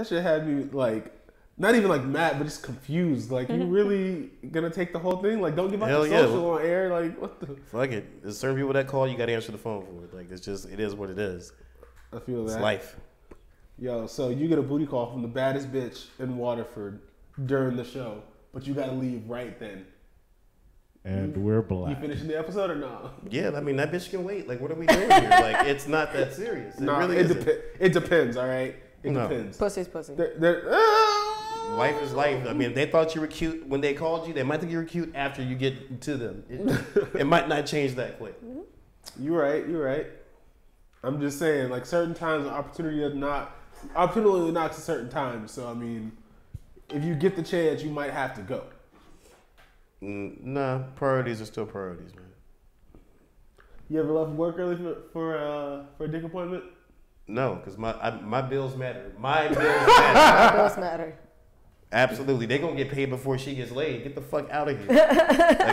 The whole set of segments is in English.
That shit had me like, not even like mad, but just confused. Like, you really gonna take the whole thing? Like, don't give out the social on air. Like, what the? Fuck it. There's certain people that call, you gotta answer the phone for it. Like, it is what it is. I feel that. It's life. Yo, so you get a booty call from the baddest bitch in Waterford during the show, but you gotta leave right then. And we're black. You finishing the episode or no? Yeah, I mean, that bitch can wait. Like, what are we doing here? Like, it's not that serious. It really isn't. It depends, all right? It depends. Pussy's pussy. Life is life. I mean, if they thought you were cute when they called you, they might think you were cute after you get to them. It might not change that quick. You're right. I'm just saying, like, certain times, opportunity knocks at certain times. So, I mean, if you get the chance, you might have to go. Nah, priorities are still priorities, man. You ever left work early for a dick appointment? No, because my bills matter. My bills matter. My bills matter. Absolutely, they gonna get paid before she gets laid. Get the fuck out of here. Like,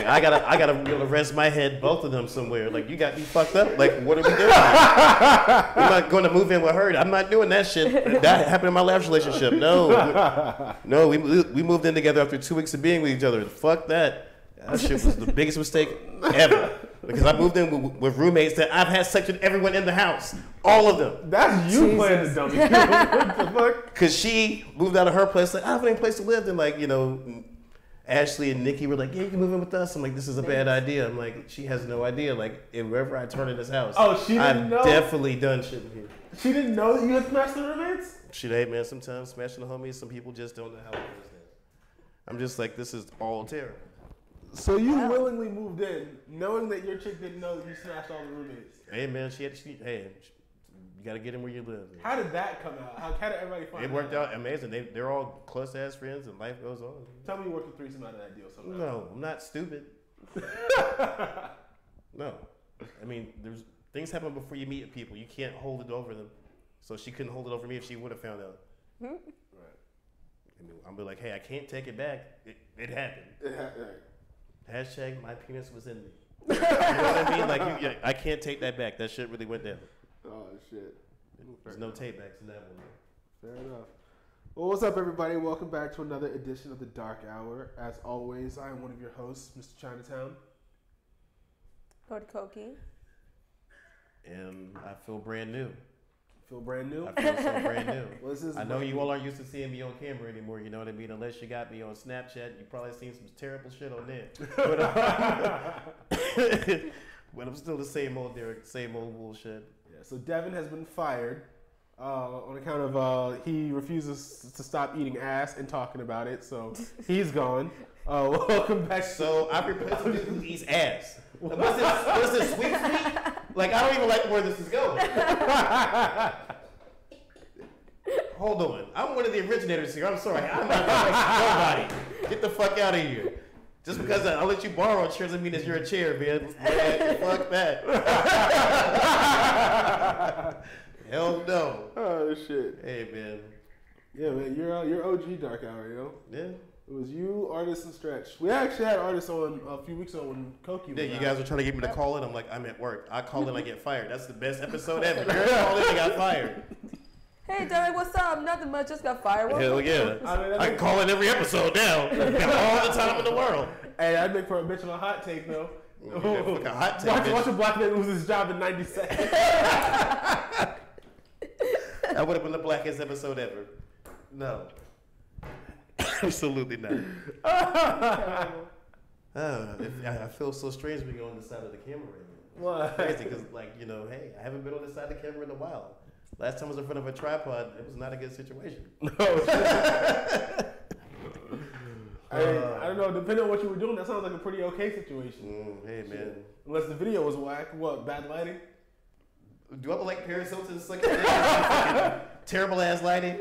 I gotta be able to rest my head, both of them somewhere. Like, you got me fucked up. Like, what are we doing? I'm not gonna move in with her. I'm not doing that shit. That happened in my last relationship. No, we moved in together after 2 weeks of being with each other. Fuck that. That shit was the biggest mistake ever. Because I moved in with roommates that I've had sex with everyone in the house. All of them. That's you playing the dummy. What the fuck? Because she moved out of her place. Like, I don't have any place to live. And, like, you know, Ashley and Nikki were like, yeah, you can move in with us. I'm like, this is a bad idea. I'm like, she has no idea. Like, wherever I turn in this house, she didn't know? I've definitely done shit in here. She didn't know that you had smashed the roommates? Shit, hey, man, sometimes smashing the homies, some people just don't know how it is. I'm just like, this is all terrible. So you willingly moved in, knowing that your chick didn't know that you smashed all the roommates. Hey, man, you got to get in where you live. Man. How did that come out? How did everybody find out? It worked out amazing. They're all close-ass friends, and life goes on. Tell me you worked a threesome out of that deal somehow. No, I'm not stupid. No. I mean, things happen before you meet people. You can't hold it over them. So she couldn't hold it over me if she would have found out. Right. I mean, I'm be like, hey, I can't take it back. It happened. Hashtag my penis was in me. You know what I mean? Like, I can't take that back. That shit really went down. Oh, shit. There's no take backs in that one. Fair enough. Well, what's up, everybody? Welcome back to another edition of The Dark Hour. As always, I am one of your hosts, Mr. Chinatown. Lord Koki. And I feel brand new. Feel brand new? I feel so brand new. Well, I know you all aren't used to seeing me on camera anymore, you know what I mean? Unless you got me on Snapchat, you probably seen some terrible shit on there. But I'm still the same old Derek, same old bullshit. Yeah, so Devin has been fired on account of he refuses to stop eating ass and talking about it, so he's gone. Welcome back. So I replaced him who eats ass. What's this, sweet? Like, I don't even like where this is going. Hold on. I'm one of the originators here. I'm sorry. I'm not nobody. Get the fuck out of here. Just because I'll let you borrow a chair doesn't mean that you're a chair, man. Fuck that. Hell no. Oh, shit. Hey, man. Yeah, man. You're OG Dark Hour, yo. Yeah. It was you, Artist, and Stretch. We actually had Artist on a few weeks ago when Koki was Yeah, you out. guys were trying to get me to call in. I'm like, I'm at work. I call in, I get fired. That's the best episode ever. You're calling, I got fired. Hey, Derek, what's up? Nothing much. Just got fired. Hell yeah. I can call in every episode now. Got all the time in the world. Hey, I'd make for a bitch on a hot take, though. Fucking hot take. Watch a black man lose his job in 90 seconds. That would have been the blackest episode ever. No. Absolutely not. I feel so strange being on this side of the camera right now. Why? Crazy, because, like, you know, hey, I haven't been on this side of the camera in a while. Last time I was in front of a tripod, it was not a good situation. I don't know. Depending on what you were doing, that sounds like a pretty okay situation. Hey, man. Unless the video was whack. What, bad lighting? Do I look like Paris Hilton's like terrible ass lighting?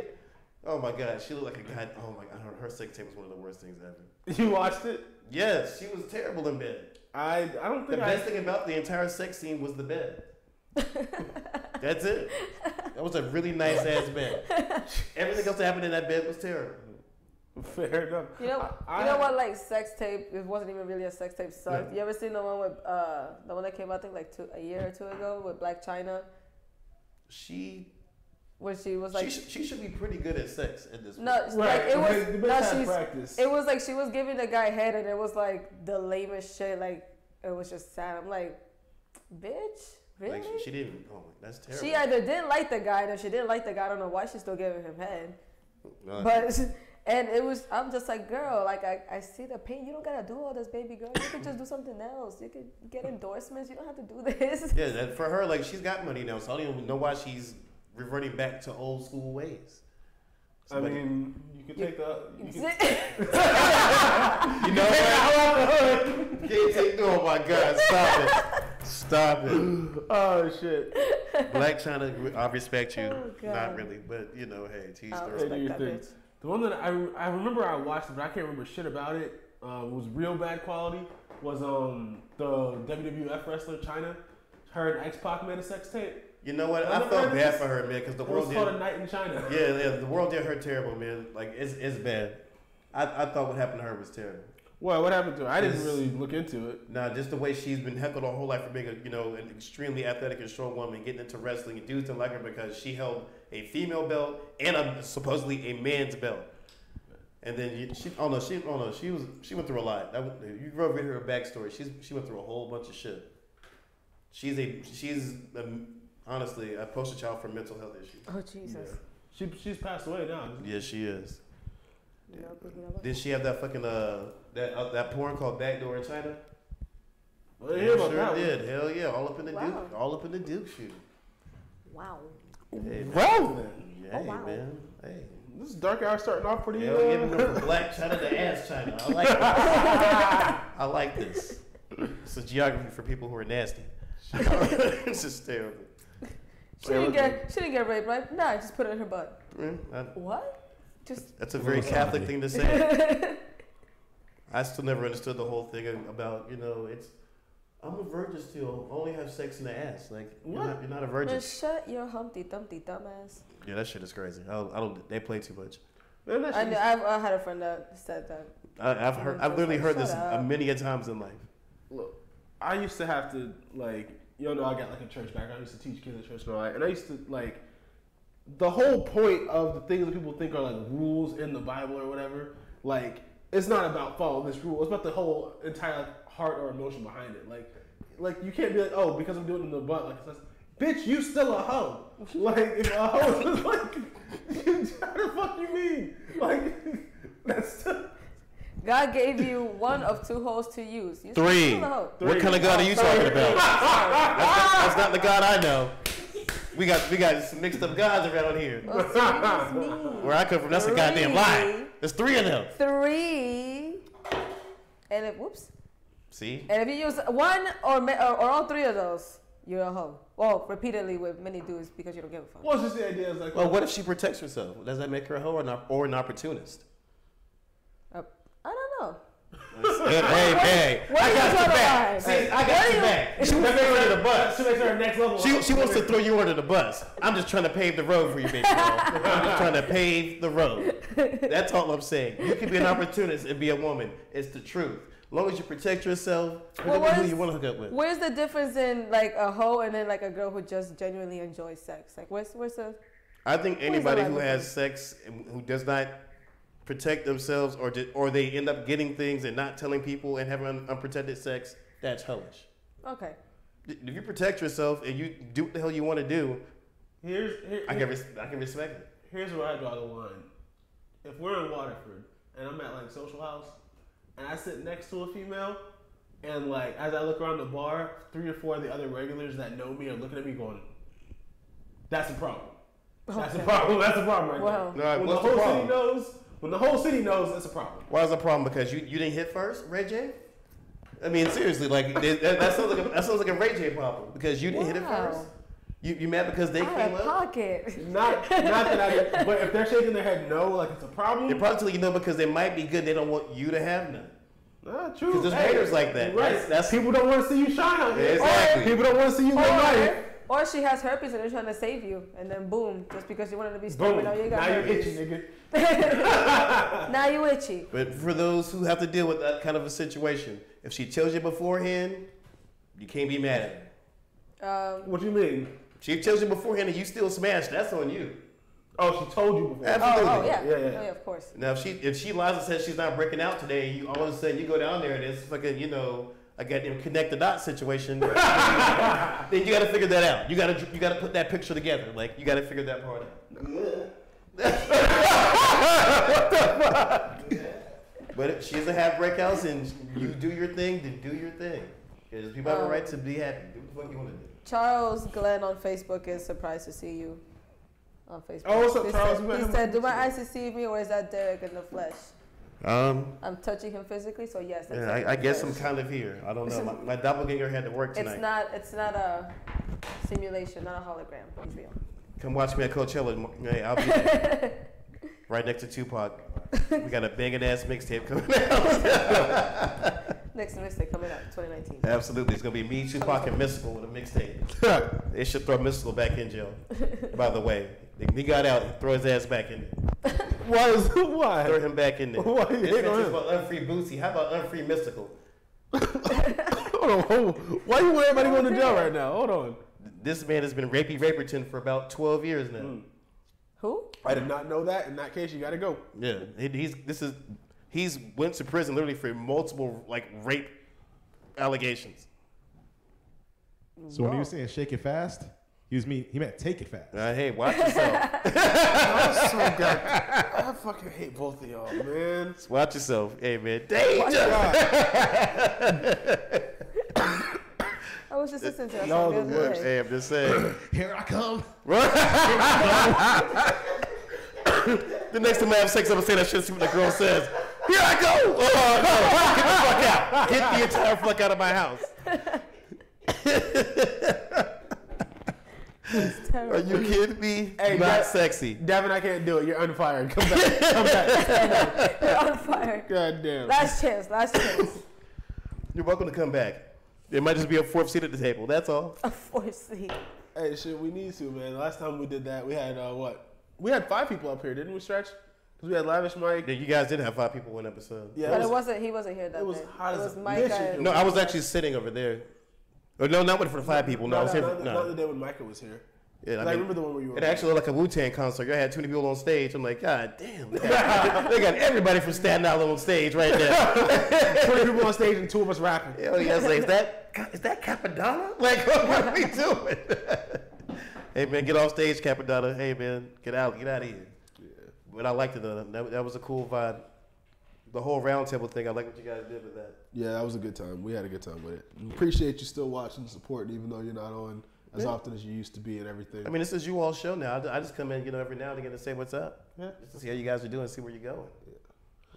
Oh my God, she looked like a god. Oh my God, her sex tape was one of the worst things ever. You watched it? Yes, she was terrible in bed. I don't think the best thing about the entire sex scene was the bed. That's it. That was a really nice ass bed. Everything else that happened in that bed was terrible. Fair enough. You know what? Like sex tape, it wasn't even really a sex tape. Sucked. You ever seen the one with the one that came out I think like a year or two ago with Black China? She Where she was like, she should be pretty good at sex at this point. no, Right. like it was, The no, best she's, practice. it was like she was giving the guy head, and it was like the lamest shit. Like it was just sad. I'm like, bitch, really? Like she didn't. Oh, that's terrible. She either didn't like the guy, or she didn't like the guy. I don't know why she's still giving him head. But and it was, I'm just like, girl, like I see the pain. You don't gotta do all this, baby girl. You can just do something else. You can get endorsements. You don't have to do this. Yeah, that for her, like she's got money now, so I don't even know why she's reverting back to old school ways. I mean, you could take the. You could, You know what? You can't take. Oh my God! Stop it! Stop it! oh shit. Black China, I respect you. Oh, God. Not really, but you know, hey, teach I the respect Hey, do your that thing. bitch. The one that I remember I watched, but I can't remember shit about it. Was real bad quality. Was the WWF wrestler China. Her and X-Pac made a sex tape. You know what? I I never felt heard bad this. for her, man, because the It world was called A did. Night in China. Yeah, the world did her terrible, man. Like it's bad. I thought what happened to her was terrible. Well, what happened to her? I didn't It's- really look into it. Nah, just the way she's been heckled her whole life for being an extremely athletic and strong woman, getting into wrestling, and dudes didn't like her because she held a female belt and supposedly a man's belt. And then she went through a lot. You grew up with her backstory. She went through a whole bunch of shit. She's honestly a poster child for mental health issues. Oh Jesus. She's passed away now. Yes, she is. No, baby, no. Did she have that fucking that porn called Backdoor in China? I didn't hear about Sure that one. did. Hell yeah, all up in the Wow. Duke, all up in the Duke shoe. Wow. Hey, man. Well then, Hey, wow. man. Hey. this is dark hour starting off pretty. Hell yeah, we go from Black China to ass China. I like this. I like this. It's a geography for people who are nasty. It's just terrible. She didn't get raped, right? Nah, just put it in her butt. What? Just That's a very Catholic thing to say. I still never understood the whole thing about, I'm a virgin still. Only have sex in the ass. Like, you're not a virgin. man, shut your Humpty Dumpty dumbass. Yeah, that shit is crazy. I don't. They play too much. Man, that I shit know, is- I had a friend that said that. I've literally heard this Shut up. many a times in life. Look, I used to have to I got like a church background. I used to teach kids at church and all that, and I used to like the whole point of the things that people think are like rules in the Bible or whatever. Like, it's not about following this rule. It's about the whole entire like, heart or emotion behind it. Like you can't be like, oh, because I'm doing it in the butt. Like, it's bitch, you still a hoe. Like, if a hoe is like, how the fuck you mean? Like, that's still. God gave you one of two hoes to use. You Three. still a hoe. What kind of God are you Sorry. talking about? That's not the God I know. We got some mixed up gods around here. Excuse me. Where I come from, that's a goddamn lie. There's three of them. 3. And if whoops. See? And if you use one or all 3 of those, you're a hoe. Well, repeatedly with many dudes because you don't give a fuck. Well, it's just the idea is like, Well, what if she protects herself? Does that make her a hoe or an opportunist? I don't know. Hey, What I are you got your talking back. about? See, I got your back. She wants to throw you under the bus. she makes her next level. She wants to throw you under the bus. I'm just trying to pave the road for you, baby girl. I'm just trying to pave the road. That's all I'm saying. You can be an opportunist and be a woman. It's the truth. As long as you protect yourself, Well, who you want to hook up with. Where's the difference in like a hoe and then like a girl who just genuinely enjoys sex? Like where's the I think anybody line who with has this? sex and who does not protect themselves or they end up getting things and not telling people and having unprotected sex, that's hellish. okay? If you protect yourself and you do what the hell you want to do, I can respect it. Here's where I draw the line. If we're in Waterford and I'm at like Social House and I sit next to a female and like as I look around the bar, 3 or 4 of the other regulars that know me are looking at me going, that's a problem. That's a Okay. problem. That's a problem right Wow. now. All right, When what's the the whole problem? city knows, when the whole city knows, it's a problem. Why is the problem? Because you didn't hit first, Ray J? I mean, seriously, like that sounds like a Ray J problem because you didn't hit it Wow. first. You mad because they Out came of up? pocket. Not that I didn't, but if they're shaking their head no, like it's a problem. They're probably telling you no because they might be good. They don't want you to have none. True. 'Cause there's haters like that. Right. That's- people don't want to see you shine out here. Exactly. People don't want to see you live life. Or she has herpes and they're trying to save you, and then boom, just because you wanted to be Boom. stupid, now you got Now you herpes. itchy, nigga. Now you itchy. But for those who have to deal with that kind of a situation, if she tells you beforehand, you can't be mad at her. What you mean? She tells you beforehand and you still smash, that's on you. Oh, she told you before. Absolutely. Oh, yeah. Yeah. Oh, yeah, of course. Now, if she lies and says she's not breaking out today, you all of a sudden you go down there and it's fucking, a goddamn connect the dots situation. Then you got to figure that out. You got to put that picture together. Like you got to figure that part out. What the fuck? But if she doesn't have breakouts and you do your thing, then do your thing. Because people have a right to be happy. Do what the fuck you want to do. Charles Glenn on Facebook is surprised to see you on Facebook. Oh, what's up, He Charles? He said, "Do my eyes deceive me, or is that Derek in the flesh?" I'm touching him physically, so yes. That's Yeah, I guess I'm kind of here. I don't know. My doppelganger had to work tonight. It's not a simulation, not a hologram. He's real. Come watch me at Coachella. Hey, I'll be there. Right next to Tupac. We got a banging ass mixtape coming out. Next mixtape coming out 2019. Absolutely. It's going to be me, Tupac, and Mystical with a mixtape. They should throw Mystical back in jail, by the way. He got out, throw his ass back in there. Why? Throw him back in there. Why? It's called Unfree Boosie. How about Unfree Mystical? Hold on. Why you want everybody going to jail right now? Hold on. This man has been Rapey Raperton for about 12 years now. Who? I did not know that. In that case, you got to go. Yeah, he's went to prison literally for multiple rape allegations. So when he was saying shake it fast, he meant take it fast. Hey, watch yourself. I fucking hate both of y'all, man. Watch yourself. Hey, man. Danger. I was just listening to that No, song. the worst. Hey, I'm just saying. Here I come. The next time I have sex, I'm gonna say that shit. See what the girl says. Here I go. Oh no! Get the fuck out. Get the entire fuck out of my house. Are you kidding me? Hey, not sexy. Devin, I can't do it. You're unfired. Come back. Come back. You're on fire. God damn. Last chance. You're welcome to come back. There might just be a fourth seat at the table. That's all. A fourth seat. Hey, shit, we need to, man. The last time we did that, we had, what? We had 5 people up here, didn't we, Stretch? Because we had Lavish Mike. Yeah, you guys did have 5 people one episode. Yeah, But he wasn't here that day. It was hot It as was a Micah. bitch. And, No, I was actually sitting over there. Or no, not for the 5 people. No, I was here for, not the day when Micah was here. Yeah, I remember the one where you were. It actually looked like a Wu-Tang concert. I had 20 people on stage. I'm like, God damn. They got everybody from Staten Island on stage right there. 20 people on stage and 2 of us rapping. Yeah, I was like, is that Capadonna? Like, what are we doing? Hey, man, get off stage, Capadonna. Hey, man, get out of here. Yeah. But I liked it, though. That was a cool vibe. The whole roundtable thing, I like what you guys did with that. Yeah, that was a good time. We had a good time with it. Appreciate you still watching and supporting, even though you're not on as often as you used to be and everything. I mean, this is you all show now. I just come in, every now and again to say what's up. Yeah. Just to see how you guys are doing, see where you're going. Yeah.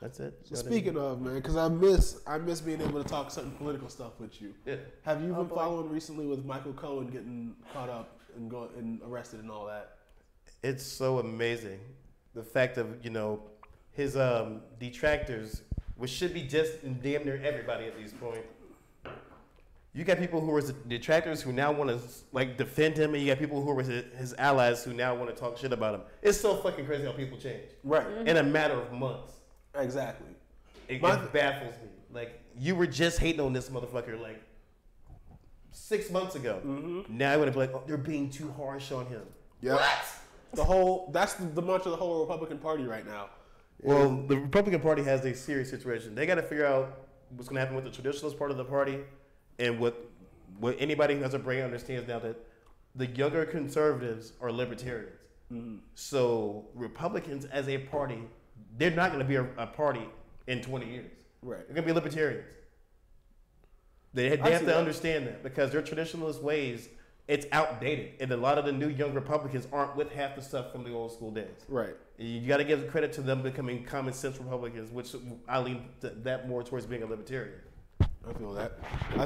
That's it. So speaking of, man, because I miss being able to talk certain political stuff with you. Yeah. Have you been following recently with Michael Cohen getting caught up and arrested and all that? It's so amazing. The fact of, his detractors, which should be just in damn near everybody at this point. You got people who are his detractors who now want to defend him, and you got people who are his allies who now want to talk shit about him. It's so fucking crazy how people change. Right. In a matter of months. Exactly. It baffles me. You were just hating on this motherfucker 6 months ago. Mm-hmm. Now you want to be like, oh, they're being too harsh on him. Yep. What? That's the mantra of the whole Republican Party right now. Well, the Republican Party has a serious situation. They got to figure out what's going to happen with the traditionalist part of the party, and what anybody who has a brain understands now that the younger conservatives are libertarians. Mm-hmm. So Republicans as a party, they're not going to be a party in 20 years. Right. They're going to be libertarians. They have to understand that because their traditionalist ways, it's outdated. And a lot of the new young Republicans aren't with half the stuff from the old school days. Right. You got to give credit to them becoming common sense Republicans, which I lean that more towards being a libertarian. I feel that. I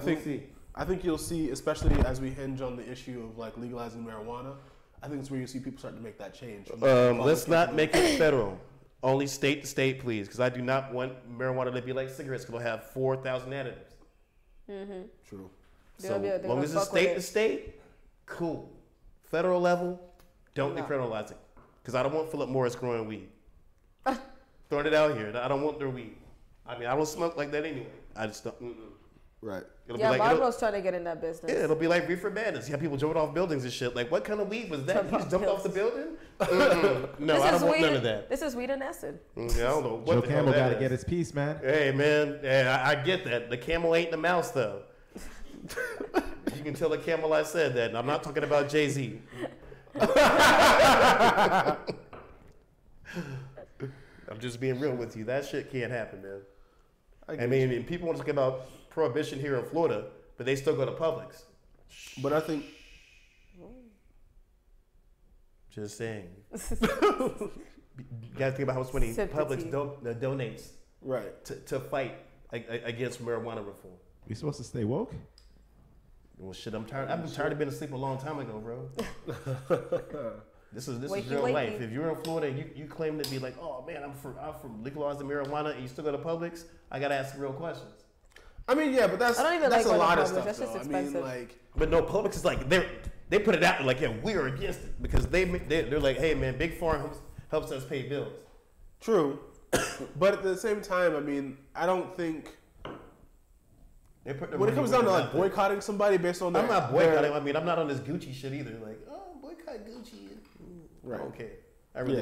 think you'll see, especially as we hinge on the issue of legalizing marijuana, I think it's where you see people start to make that change. Let's not make it federal. Only state to state, please, because I do not want marijuana to be like cigarettes because it'll have 4,000 additives. Mm-hmm. True. So as long as it's state to state, cool. Federal level, don't decriminalize it. Because I don't want Philip Morris growing weed. Throwing it out here. I don't want their weed. I mean, I don't smoke like that anyway. I just don't. Right. It'll Yeah, be like, Marlboro's trying to get in that business. yeah, it'll be like Reefer Madness. You have people jumping off buildings and shit. Like, what kind of weed was that? Jump You just off jumped off the building? No, This I is don't want weed none and- of that. This is weed and acid. I don't know what Joe the hell Camel that got to is. get his piece, man. Hey, man, yeah, I get that. The camel ain't the mouse, though. You can tell the camel I said that, and I'm not talking about Jay-Z. I'm just being real with you. That shit can't happen, man. I mean, and people want to talk about prohibition here in Florida, but they still go to Publix. But I think Just saying. You gotta think about how much money Sympathy. Publix donates right. to fight against marijuana reform. We supposed to stay woke? Well, shit, I'm tired. I've been tired of being asleep a long time ago, bro. This is Wakey, real wakey. life. If you're in Florida and you claim to be like, oh man, I'm from legalizing marijuana, and you still go to Publix, I gotta ask real questions. I mean, yeah, but that's I don't even that's like a going to lot of Publix. stuff. That's just though. I expensive. mean, like, But no, Publix is like they put it out there like, yeah, we're against it because they're like, hey man, Big Farm helps us pay bills. true, but at the same time, I mean, I don't think They put their when it money comes down to where like it's out there. boycotting somebody based on their, I'm not boycotting. I mean, I'm not on this Gucci shit either. Like, oh, boycott Gucci. Right. Okay, I really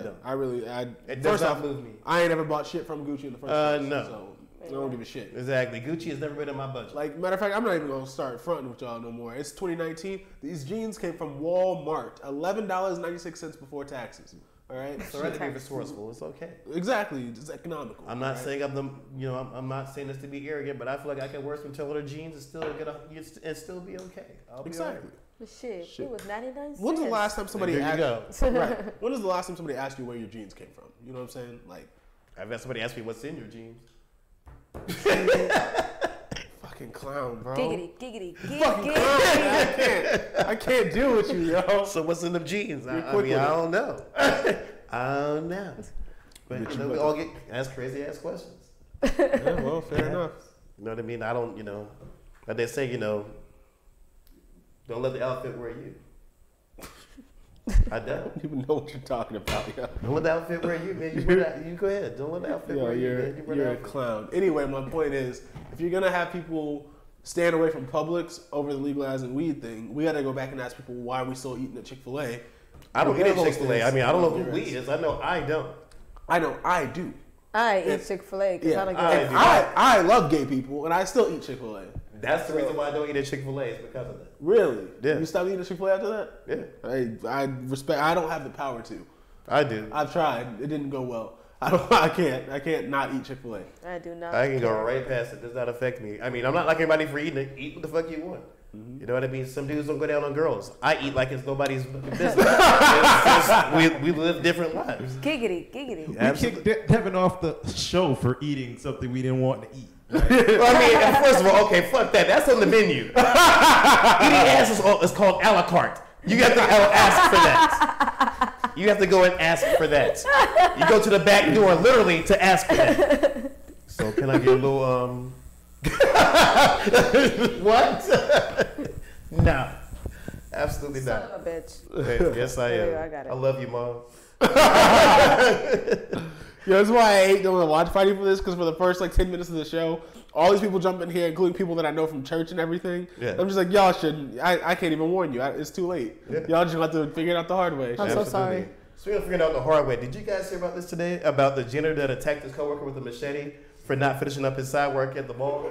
yeah, don't. It does first not off, move me. I ain't ever bought shit from Gucci in the first place. No. So I don't give a shit. Exactly. Gucci has never been in my budget. Like, matter of fact, I'm not even gonna start fronting with y'all no more. It's 2019. These jeans came from Walmart, $11.96 before taxes. All right. It's already being resourceful. It's okay. Exactly. It's economical. I'm not right? saying I'm not saying this to be arrogant, but I feel like I can wear some tailor jeans and still and still be okay. I'll be Exactly. But shit, Shit. it was 99 cents. When's the last time somebody There you asked? go. Right. When was the last time somebody asked you where your jeans came from? You know what I'm saying? Like, I've had somebody ask me what's in your jeans. fucking clown, bro. Giggity, giggity, Fucking giggity. clown. Man. I can't deal with you, yo. So what's in them jeans? I quick mean, with I it. don't know. I don't know. But you know, we all ask crazy ass questions. Yeah, well, fair enough. You know what I mean? I don't, like they say, don't let the outfit wear you. I don't. I don't even know what you're talking about, yo. Don't let the outfit wear you, man. You go ahead. Don't let the outfit Yo, wear you, you're man. You wear a the outfit. clown. Anyway, my point is, if you're gonna have people stand away from Publix over the legalizing weed thing, we gotta go back and ask people why we still eating at Chick-fil-A. I don't eat at Their Chick-fil-A. host I mean, I don't know who is- we is. I know I don't. I know I do. I eat Chick-fil-A because Yeah, I don't I get do. I love gay people, and I still eat Chick-fil-A. That's the reason why I don't eat at Chick-fil-A is because of that. Really? Yeah. You stopped eating Chick-fil-A after that? Yeah, I respect. I don't have the power to. I do. I've tried. It didn't go well. I can't not eat Chick-fil-A. I do not. I can go care. right past it. Does not affect me. I mean, I'm not like anybody for eating it. Eat what the fuck you want. You know what I mean? Some dudes don't go down on girls. I eat like it's nobody's fucking business. we live different lives. Giggity, giggity. We kicked Devin off the show for eating something we didn't want to eat. Well, I mean, and first of all, okay, fuck that. That's on the menu. Eating ass is called a la carte. You have to ask for that. You have to go and ask for that. You go to the back door literally to ask for that. So can I get a little what? No, absolutely Son not. of a bitch. Okay, yes, I There you am. go, I got it. I love you, Mom. Yeah, that's why I hate doing the watch party for this, because for the first like 10 minutes of the show, all these people jump in here, including people that I know from church and everything. Yeah. I'm just like, y'all shouldn't. I can't even warn you. It's too late. Yeah. Y'all just have to figure it out the hard way. I'm so sorry. Speaking of figuring out the hard way, did you guys hear about this today? About the janitor that attacked his coworker with a machete for not finishing up his side work at the mall?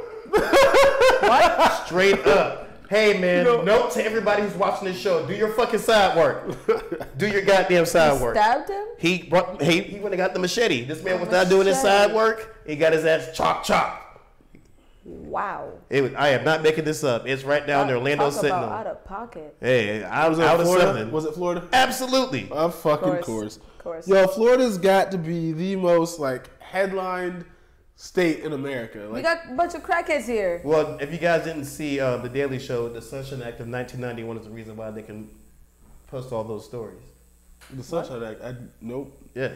What? Straight up. Hey man, note to everybody who's watching this show: do your fucking side work. Do your goddamn side work. Stabbed him? He went and got the machete. This man was not doing his side work. He got his ass chop. Wow. I am not making this up. It's right down there, Orlando Talk Sentinel. about out of pocket. Hey, I was Was it out of Florida? something. Was it Florida? Absolutely. Of fucking Of course. course. Yo, Florida's got to be the most like headlined state in America. We Like, got a bunch of crackheads here. Well, if you guys didn't see The Daily Show, the Sunshine Act of 1991 is the reason why they can post all those stories. the Sunshine Act. Nope. Yeah.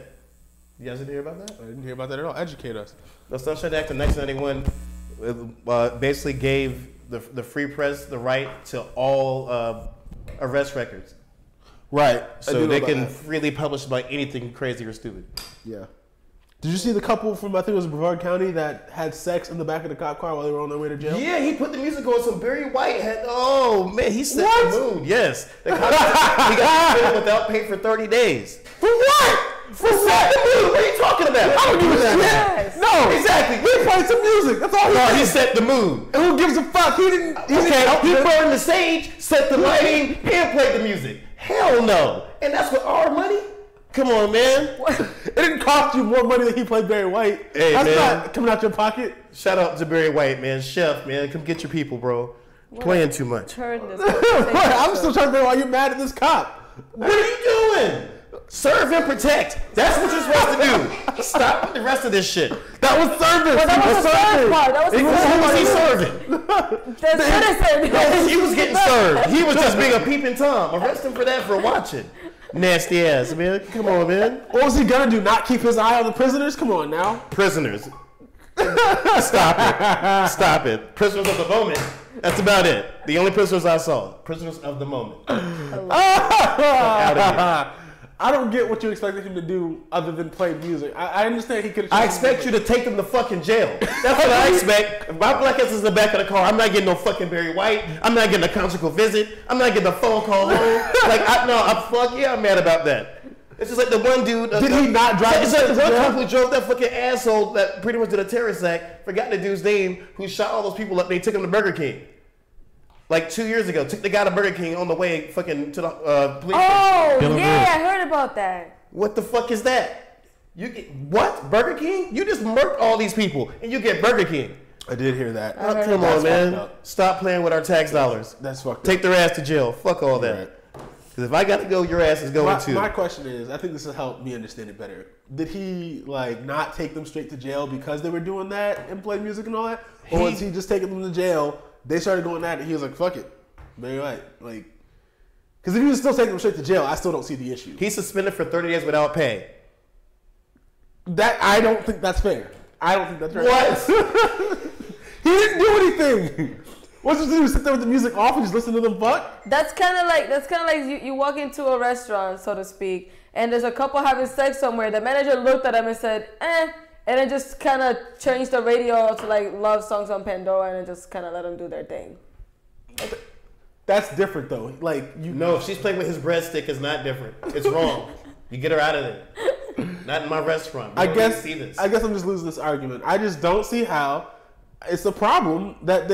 You guys didn't hear about that? I didn't hear about that at all. Educate us. The Sunshine Act of 1991 basically gave the free press the right to all arrest records. Right. I So do know they about can that. freely publish about anything crazy or stupid. Yeah. Did you see the couple from, I think it was Brevard County, that had sex in the back of the cop car while they were on their way to jail? Yeah, he put the music on. Some Barry White had. Oh man, he set the mood. Yes, he got suspended without pay for 30 days. For what? For what? What are you talking about? I don't give a shit. Yes. No, Exactly. We played some music. That's all No, he he did. set the mood. And who gives a fuck? He didn't help He them. burned the stage, set the lighting, and played the music. Hell no. And that's with our money? Come on, man. It didn't cost you more money than he played Barry White. Hey, That's man. not coming out your pocket. Shout out to Barry White, man. Chef, man. Come get your people, bro. Playing too much. Turn this. I'm still trying to figure out why you're mad at this cop. What are you doing? Serve and protect. That's what you're supposed to do. Stop with the rest of this shit. That was service. Well, that was the third part. That was the Who third was part. he serving? The citizen. He was getting served. He was just being a peeping Tom. Arrest him for that for watching. Nasty ass, man. Come on, man. What was he gonna do? Not keep his eye on the prisoners? Come on now. Prisoners. Stop it. Stop it. Prisoners of the moment. That's about it. The only prisoners I saw. Prisoners of the moment. Out of here. I don't get what you expected him to do other than play music. I understand he could have. I expect you to take them to fucking jail. That's what I expect. If my black ass is in the back of the car, I'm not getting no fucking Barry White. I'm not getting a conjugal visit. I'm not getting a phone call home. I'm mad about that. It's just like the one dude. Did he not drive? It's like the one Yeah. cop who drove that fucking asshole that pretty much did a terrorist act. Forgot the dude's name. Who shot all those people up? They took him to Burger King. Like 2 years ago, took the guy to Burger King on the way fucking to the police station. Oh, Dylan yeah, Rose. I heard about that. What the fuck is that? You get what? Burger King? You just murked all these people and you get Burger King. I did hear that. Oh, come That's on, man. fucked up. Stop playing with our tax dollars. That's fucked up. Take their ass to jail. Fuck all that. Right. Because if I got to go, your ass is going too. My question is, I think this will help me understand it better. Did he like not take them straight to jail because they were doing that and play music and all that, or was he just taking them to jail? They started going at it. He was like, "Fuck it, Barry White." Like, because if he was still taking them straight to jail, I still don't see the issue. He's suspended for 30 days without pay. That I don't think that's fair. I don't think that's right. What? He didn't do anything. What's he do? Sit there with the music off and just listen to them fuck? That's kind of like you walk into a restaurant, so to speak, and there's a couple having sex somewhere. The manager looked at them and said, "Eh," and then just kind of changed the radio to like love songs on Pandora, and then just kind of let them do their thing. That's different though. Like you No, if she's playing with his breadstick, it's not different. It's wrong. You get her out of there. Not in my restaurant. We I don't guess see this. I'm just losing this argument. I just don't see how it's a problem that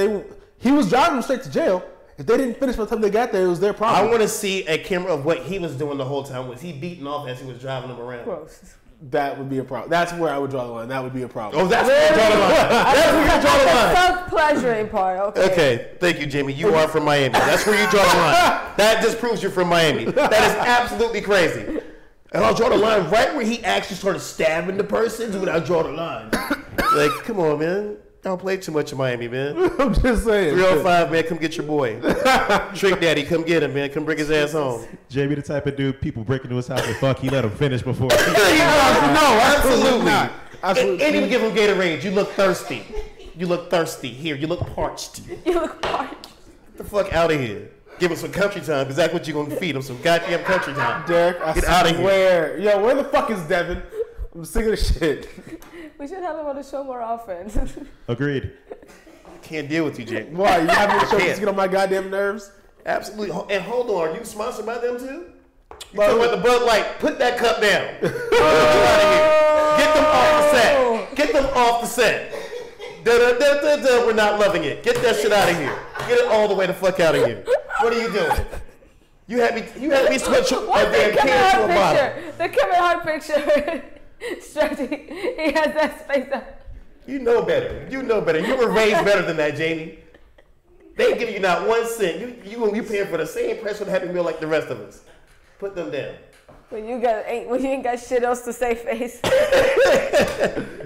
he was driving them straight to jail. If they didn't finish by the time they got there, it was their I problem. want to see a camera of what he was doing the whole time. Was he beating off as he was driving them around? Gross. That would be a problem. That's where I would draw the line. That would be a problem. Oh, that's where you draw the line. That's where you draw the line. Self-pleasuring part. Okay. Okay, thank you, Jamie. You are from Miami. That's where you draw the line. That just proves you're from Miami. That is absolutely crazy. And I'll draw the line right where he actually started stabbing the person. When I draw the line. Like, come on, man. Don't play too much in Miami, man. I'm just saying. 305, man, come get your boy. Trick Daddy, come get him, man. Come bring his ass home. JB, the type of dude people break into his house and fuck, he let him finish before. No, absolutely not. Absolutely. And even give him Gatorade. You look thirsty. You look thirsty. Here, you look parched. Get You look parched. the fuck out of here. Give him some country time, because that's what you're going to feed him, some goddamn country time. Derek, I Get outta here. swear. Yo, where the fuck is Devin? I'm sick of this shit. We should have him on the show more often. Agreed. Can't deal with you, Jay. Why? You have me to show can't. this get on my goddamn nerves? Absolutely. And hold on, are you sponsored by them too? You talking about the Bud Light? Put that cup down. Get them off the set. Get them off the set. We're not loving it. Get that shit out of here. Get it all the way the fuck out of here. What are you doing? You had me switch a What's the damn Kevin can to a Hart bottle. picture? The Kevin Hart picture. Stretching. He has that space up. You know better. You know better. You were raised better than that, Jamie. They give you not 1 cent. You paying for the same price for the Happy Meal like the rest of us. Put them down. When you ain't got shit else to say, face.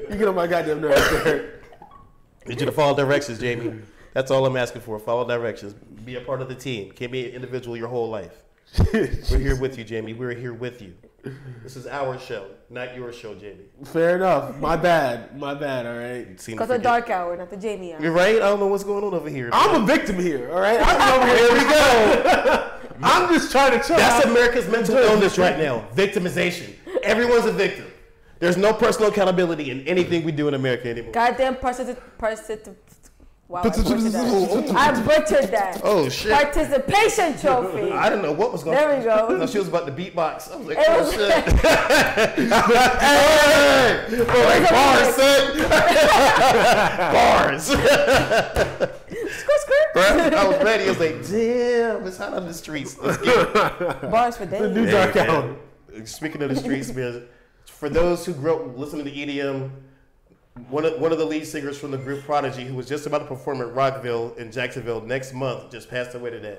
You get on my goddamn nerves, Derek. Need you to follow directions, Jamie. That's all I'm asking for. Follow directions. Be a part of the team. Can't be an individual your whole life. We're here with you, Jamie. We're here with you. This is our show, not your show, Jamie. Fair enough. My bad, all right? Because the dark hour, not the Jamie hour. You're right. I don't know what's going on over here. I'm a victim here, all right? I'm over here. Here we go. I'm just trying to chill. That's America's mental illness right now. Victimization. Everyone's a victim. There's no personal accountability in anything we do in America anymore. Goddamn Wow, I butchered that. Oh shit! Participation trophy. I didn't know what was going. There we go. No, she was about to beatbox. I was like, oh shit! Hey, bars, Skirt. I was ready. I was like, damn, it's hot on the streets. Let's get it. Bars for days. The new dark out. Speaking of the streets, man, for those who grew up listening to EDM. One of the lead singers from the group Prodigy, who was just about to perform at Rockville in Jacksonville next month, just passed away today.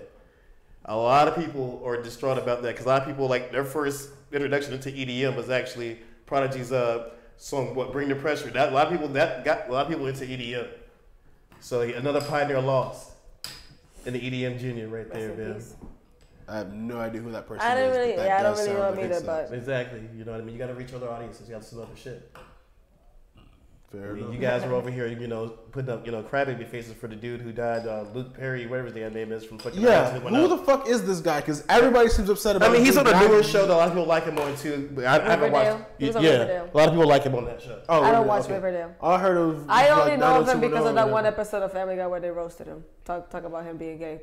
A lot of people are distraught about that because a lot of people, like, their first introduction into EDM was actually Prodigy's song, "Bring the Pressure." A lot of people got a lot of people into EDM. So another pioneer lost in the EDM junior right there, man. I have no idea who that person I is. don't really, I don't really know him either, but exactly, you know what I mean. You got to reach other audiences. You got to listen to other shit. Fair enough. You guys were over here, putting up, crybaby faces for the dude who died, Luke Perry, whatever his damn name is, from fucking. Yeah, who the fuck is this guy? Because everybody seems upset about. I mean, he's on a newer show that a lot of people like him on too. But I haven't watched. He was on Yeah, Riverdale. a lot of people like him on that show. Oh, I don't watch Riverdale. I heard of. I only know of him because of that one episode of Family Guy where they roasted him. Talk about him being gay.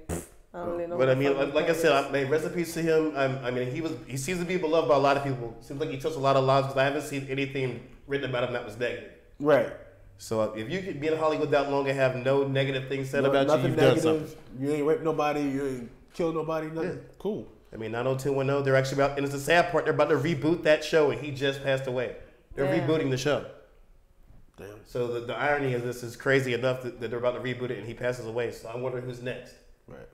I don't really know. But I mean, like I said, rest in peace to him. I mean, he seems to be beloved by a lot of people. Seems like he touched a lot of lives because I haven't seen anything written about him that was negative. Right. So if you could be in Hollywood that long and have no negative things said about you, you've done something. You ain't raped nobody. You ain't killed nobody. Nothing. Yeah. Cool. I mean, 90210. They're actually about, and it's the sad part. They're about to reboot that show, and he just passed away. They're rebooting the show. Damn. So the irony of this is crazy enough that they're about to reboot it, and he passes away. So I wonder who's next. Right.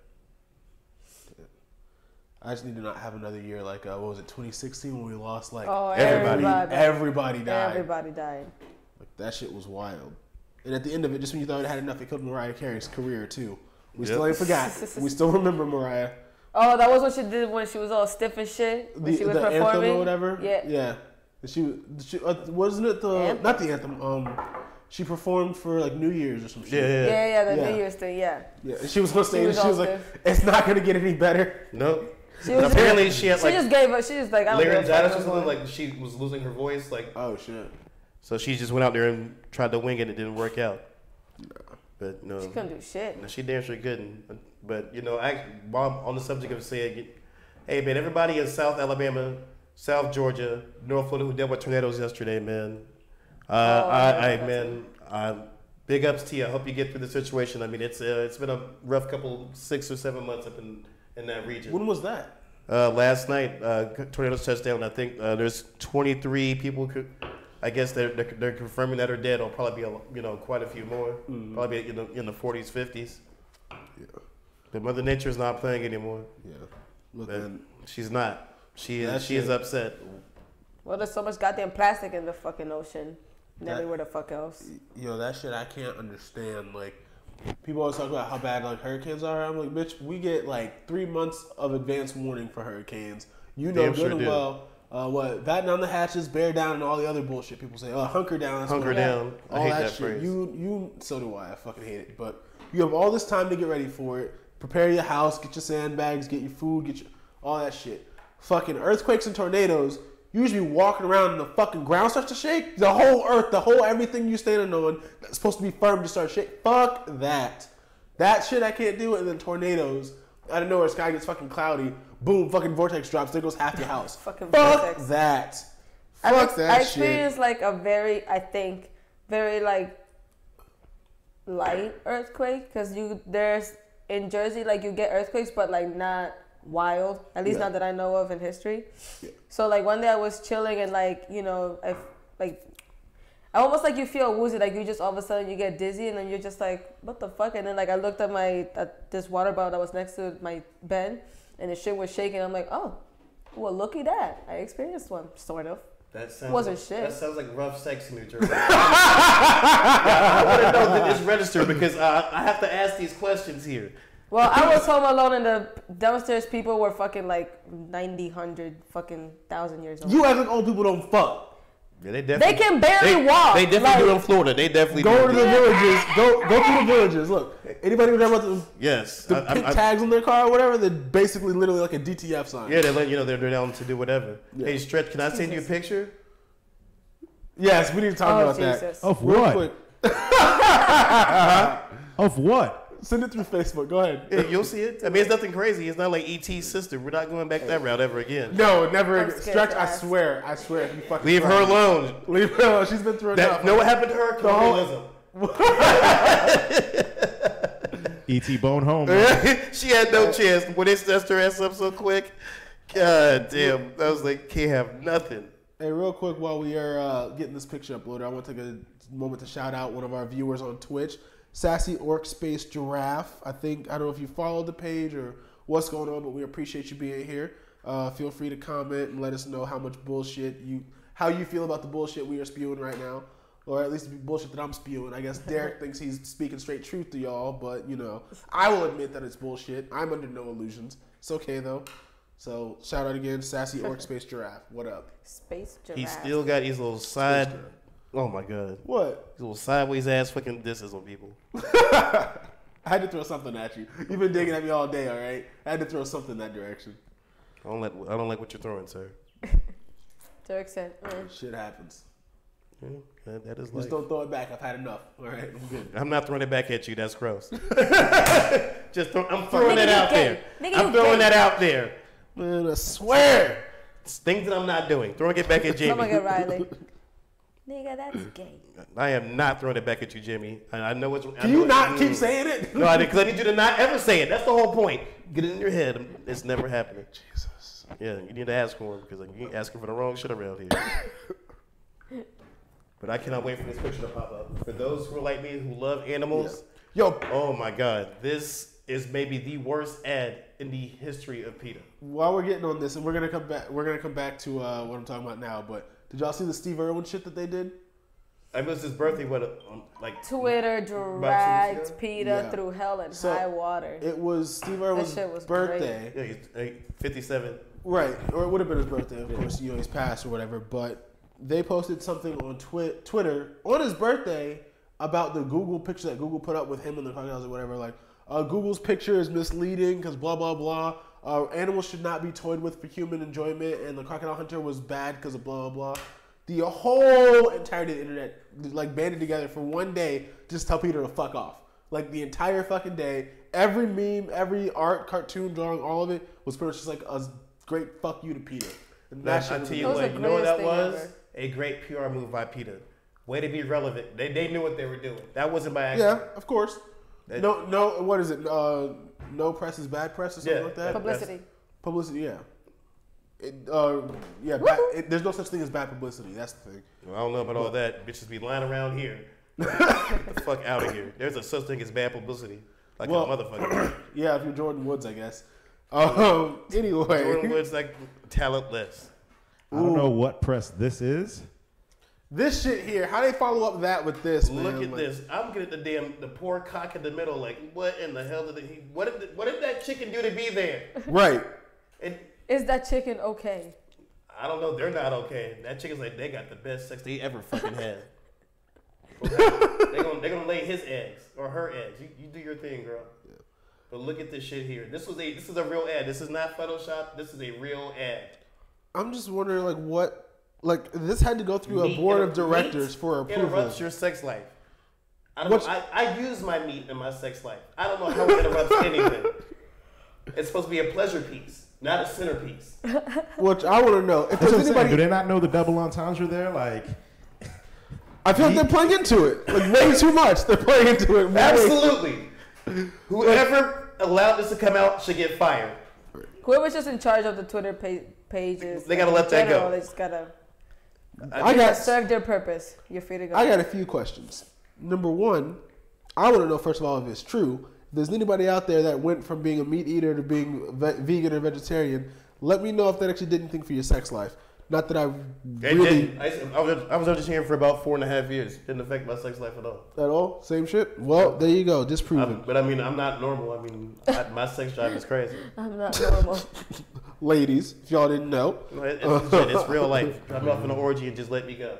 I just need to not have another year like what was it, 2016 when we lost like everybody died. Everybody died. Like that shit was wild. And at the end of it, just when you thought it had enough, it killed Mariah Carey's career too. We still ain't forgot. We still remember Mariah. Oh, that was what she did when she was all stiff and shit. When she was the performing anthem or whatever. Yeah. Yeah. She wasn't it anthem? Not the anthem. She performed for like New Year's or some shit. Yeah. The New Year's thing. Yeah. Yeah. She was on stage. She was like, "It's not gonna get any better." Nope. Apparently she had like. She just gave up. She just like. Laryngitis or something. Like she was losing her voice. Like. Oh shit. So she just went out there and tried to wing it. It didn't work out. No. But no. She couldn't do shit. No, she damn sure couldn't. But while I'm on the subject of saying, hey man, everybody in South Alabama, South Georgia, North Florida who dealt with tornadoes yesterday, man. Big ups to you. I hope you get through the situation. I mean, it's been a rough couple 6 or 7 months up in that region. When was that? Last night, tornadoes touched down. I think there's 23 people. I guess they're confirming that are dead. It'll probably be quite a few more. Mm-hmm. Probably be in the 40s, 50s. Yeah. But Mother Nature's not playing anymore. Yeah. Look, man, she's not. She is upset. Well, there's so much goddamn plastic in the fucking ocean and everywhere the fuck else. That shit I can't understand. Like, people always talk about how bad like hurricanes are. I'm like, bitch, we get like 3 months of advance warning for hurricanes. You know good and well. Batten down the hatches, bear down, and all the other bullshit people say. Hunker down. Hunker down. All I hate that that shit. phrase. So do I. I fucking hate it. But you have all this time to get ready for it. Prepare your house, get your sandbags, get your food, all that shit. Fucking earthquakes and tornadoes. You usually be walking around and the fucking ground starts to shake. The whole earth, everything you standing on that's supposed to be firm just starts shaking. Fuck that. That shit I can't do. And then tornadoes. Out of nowhere, the sky gets fucking cloudy. Boom, fucking vortex drops. There goes half your house. Fuck vortex. That. Fuck that shit. I experienced like a very like light earthquake because there's in Jersey like you get earthquakes but like not wild, at least not that I know of in history. Yeah. So like one day I was chilling and like I almost like you feel woozy, like you just all of a sudden you get dizzy and then you're just like, what the fuck? And then like I looked at this water bottle that was next to my bed and the shit was shaking. I'm like, oh, well, looky that. I experienced one, sort of. That sounds wasn't shit. That sounds like rough sex in New Jersey. I want to know that it's registered because I have to ask these questions here. Well, I was home alone and the downstairs people were fucking like 90, 100, fucking 1,000 years old. You act like old people don't fuck. Yeah, they can barely walk. They definitely do in Florida. They definitely go to the villages. Go to the villages. Look, anybody who's about the pink tags on their car or whatever, they're basically literally like a DTF sign. Yeah, they let you know they're down to do whatever. Yeah. Hey, Stretch, can I send you a picture? Yes, we need to talk about Jesus. that. Of Real what? quick. Of what? Send it through Facebook. Go ahead. Yeah, you'll see it. I mean, it's nothing crazy. It's not like E.T.'s sister. We're not going back that route ever again. No, never I'm again. scared Stretch, to I ask. swear. I swear. If you fucking Leave try. her alone. Leave her alone. She's been through enough. Know what happened to her? Colonialism. E.T. Bone Home. She had no chance. When they snatched her ass up so quick, God damn. I was like, can't have nothing. Hey, real quick, while we are getting this picture uploaded, I want to take a moment to shout out one of our viewers on Twitch, Sassy Orc Space Giraffe. I don't know if you followed the page or what's going on, but we appreciate you being here. Feel free to comment and let us know how you feel about the bullshit we are spewing right now, or at least the bullshit that I'm spewing. I guess Derek thinks he's speaking straight truth to y'all, but I will admit that it's bullshit. I'm under no illusions. It's okay though. So shout out again, Sassy Orc Space Giraffe. What up? Space giraffe. He still got these little side. Oh my God. What? These little sideways ass fucking disses on people. I had to throw something at you. You've been digging at me all day, all right? I had to throw something in that direction. I don't like what you're throwing, sir. Derek said, Shit happens. Yeah, that is Just life. don't throw it back. I've had enough. All right, I'm good. I'm not throwing it back at you. That's gross. I'm throwing Nigga, that you out gay. there. Nigga, I'm you throwing gay. that out there. Man, I swear. It's things that I'm not doing. Throwing it back at "Oh my Jimmy. God, Riley, nigga, that's gay." I am not throwing it back at you, Jimmy. I know it's. Can you not keep saying it? No, because I need you to not ever say it. That's the whole point. Get it in your head. It's never happening. Jesus. Yeah, you need to ask for him because you ain't asking for the wrong shit around here. But I cannot wait for this picture to pop up. For those who are like me who love animals, Yo, oh my God, this is maybe the worst ad in the history of PETA. while we're getting on this, and we're gonna come back to what I'm talking about now. But did y'all see the Steve Irwin shit that they did? I missed his birthday, like Twitter dragged PETA through hell and So, high water. It was Steve Irwin's shit was birthday. Yeah, he's 57. Right, or it would have been his birthday, of course. He's passed or whatever. But they posted something on Twitter on his birthday about the Google picture that Google put up with him and the crocodiles or whatever. Like, Google's picture is misleading because blah blah blah. Animals should not be toyed with for human enjoyment, and the crocodile hunter was bad because of blah blah blah. The whole entirety of the internet like banded together for one day just tell Peter to fuck off. Like the entire fucking day, every meme, every art, cartoon, drawing, all of it was pretty much just like a great fuck you to Peter. And that I shit tell you That was what, the you know what that greatest thing was? ever. A great PR move by PETA. Way to be relevant. They knew what they were doing. That wasn't by accident. Yeah, of course. No, what is it? No press is bad press or something like that. Publicity. Publicity, yeah. There's no such thing as bad publicity. That's the thing. Well, I don't know about all that. Bitches be lying around here. Get the fuck out of here. There's a such thing as bad publicity. Like a motherfucker. Yeah, if you're Jordan Woods, I guess. Anyway. Jordan Woods like talentless. I don't know what press this is. This shit here, how they follow up that with this, man? Look at this. I'm looking at the poor cock in the middle. Like, what in the hell what did that chicken do to be there? Right. Is that chicken okay? I don't know. They're not okay. That chicken's like, they got the best sex they ever fucking had. They're gonna lay his eggs or her eggs. You do your thing, girl. Yeah. But look at this shit here. This is a real ad. This is not Photoshop. This is a real ad. I'm just wondering, this had to go through a board of directors for approval. Interrupts your sex life. I don't know. I use my meat in my sex life. I don't know how it interrupts anything. It's supposed to be a pleasure piece, not a centerpiece. Which I want to know. If That's what there's I'm saying. anybody, Do they not know the double entendre there? Like, I feel like they're playing into it. Like, way too much. They're playing into it. Absolutely. Whoever allowed this to come out should get fired. Whoever's just in charge of the Twitter pages, They gotta let that go. They just gotta I got serve their purpose. You're free to go. I got a few questions. Number one, I want to know, first of all, if it's true. If there's anybody out there that went from being a meat eater to being vegan or vegetarian, let me know if that actually did anything for your sex life. Not that I really... I was vegetarian for about 4.5 years. Didn't affect my sex life at all. At all? Same shit? Well, there you go. Disproven. But I mean, I'm not normal. I mean, my sex drive is crazy. I'm not normal. Ladies, if y'all didn't know. It's real life. Drop me off in an orgy and just let me go.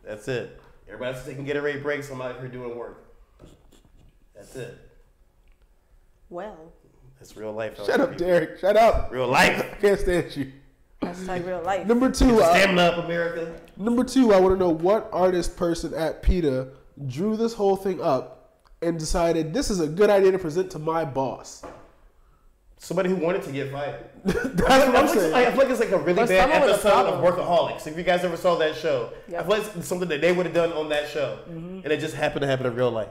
That's it. Everybody's taking getaway breaks. I'm out here doing work. That's it. Well. It's real life. Shut up, Derek. Shut up. Real life. I can't stand you. Hashtag real life. Number two, Stamina up, America. Number two, I want to know what artist, person at PETA drew this whole thing up and decided this is a good idea to present to my boss. Somebody who wanted to get fired. That's what I'm saying. I feel like it's like a really Or bad someone with a episode of problem. Workaholics. If you guys ever saw that show, Yeah. I feel like it's something that they would have done on that show, and it just happened to happen in real life.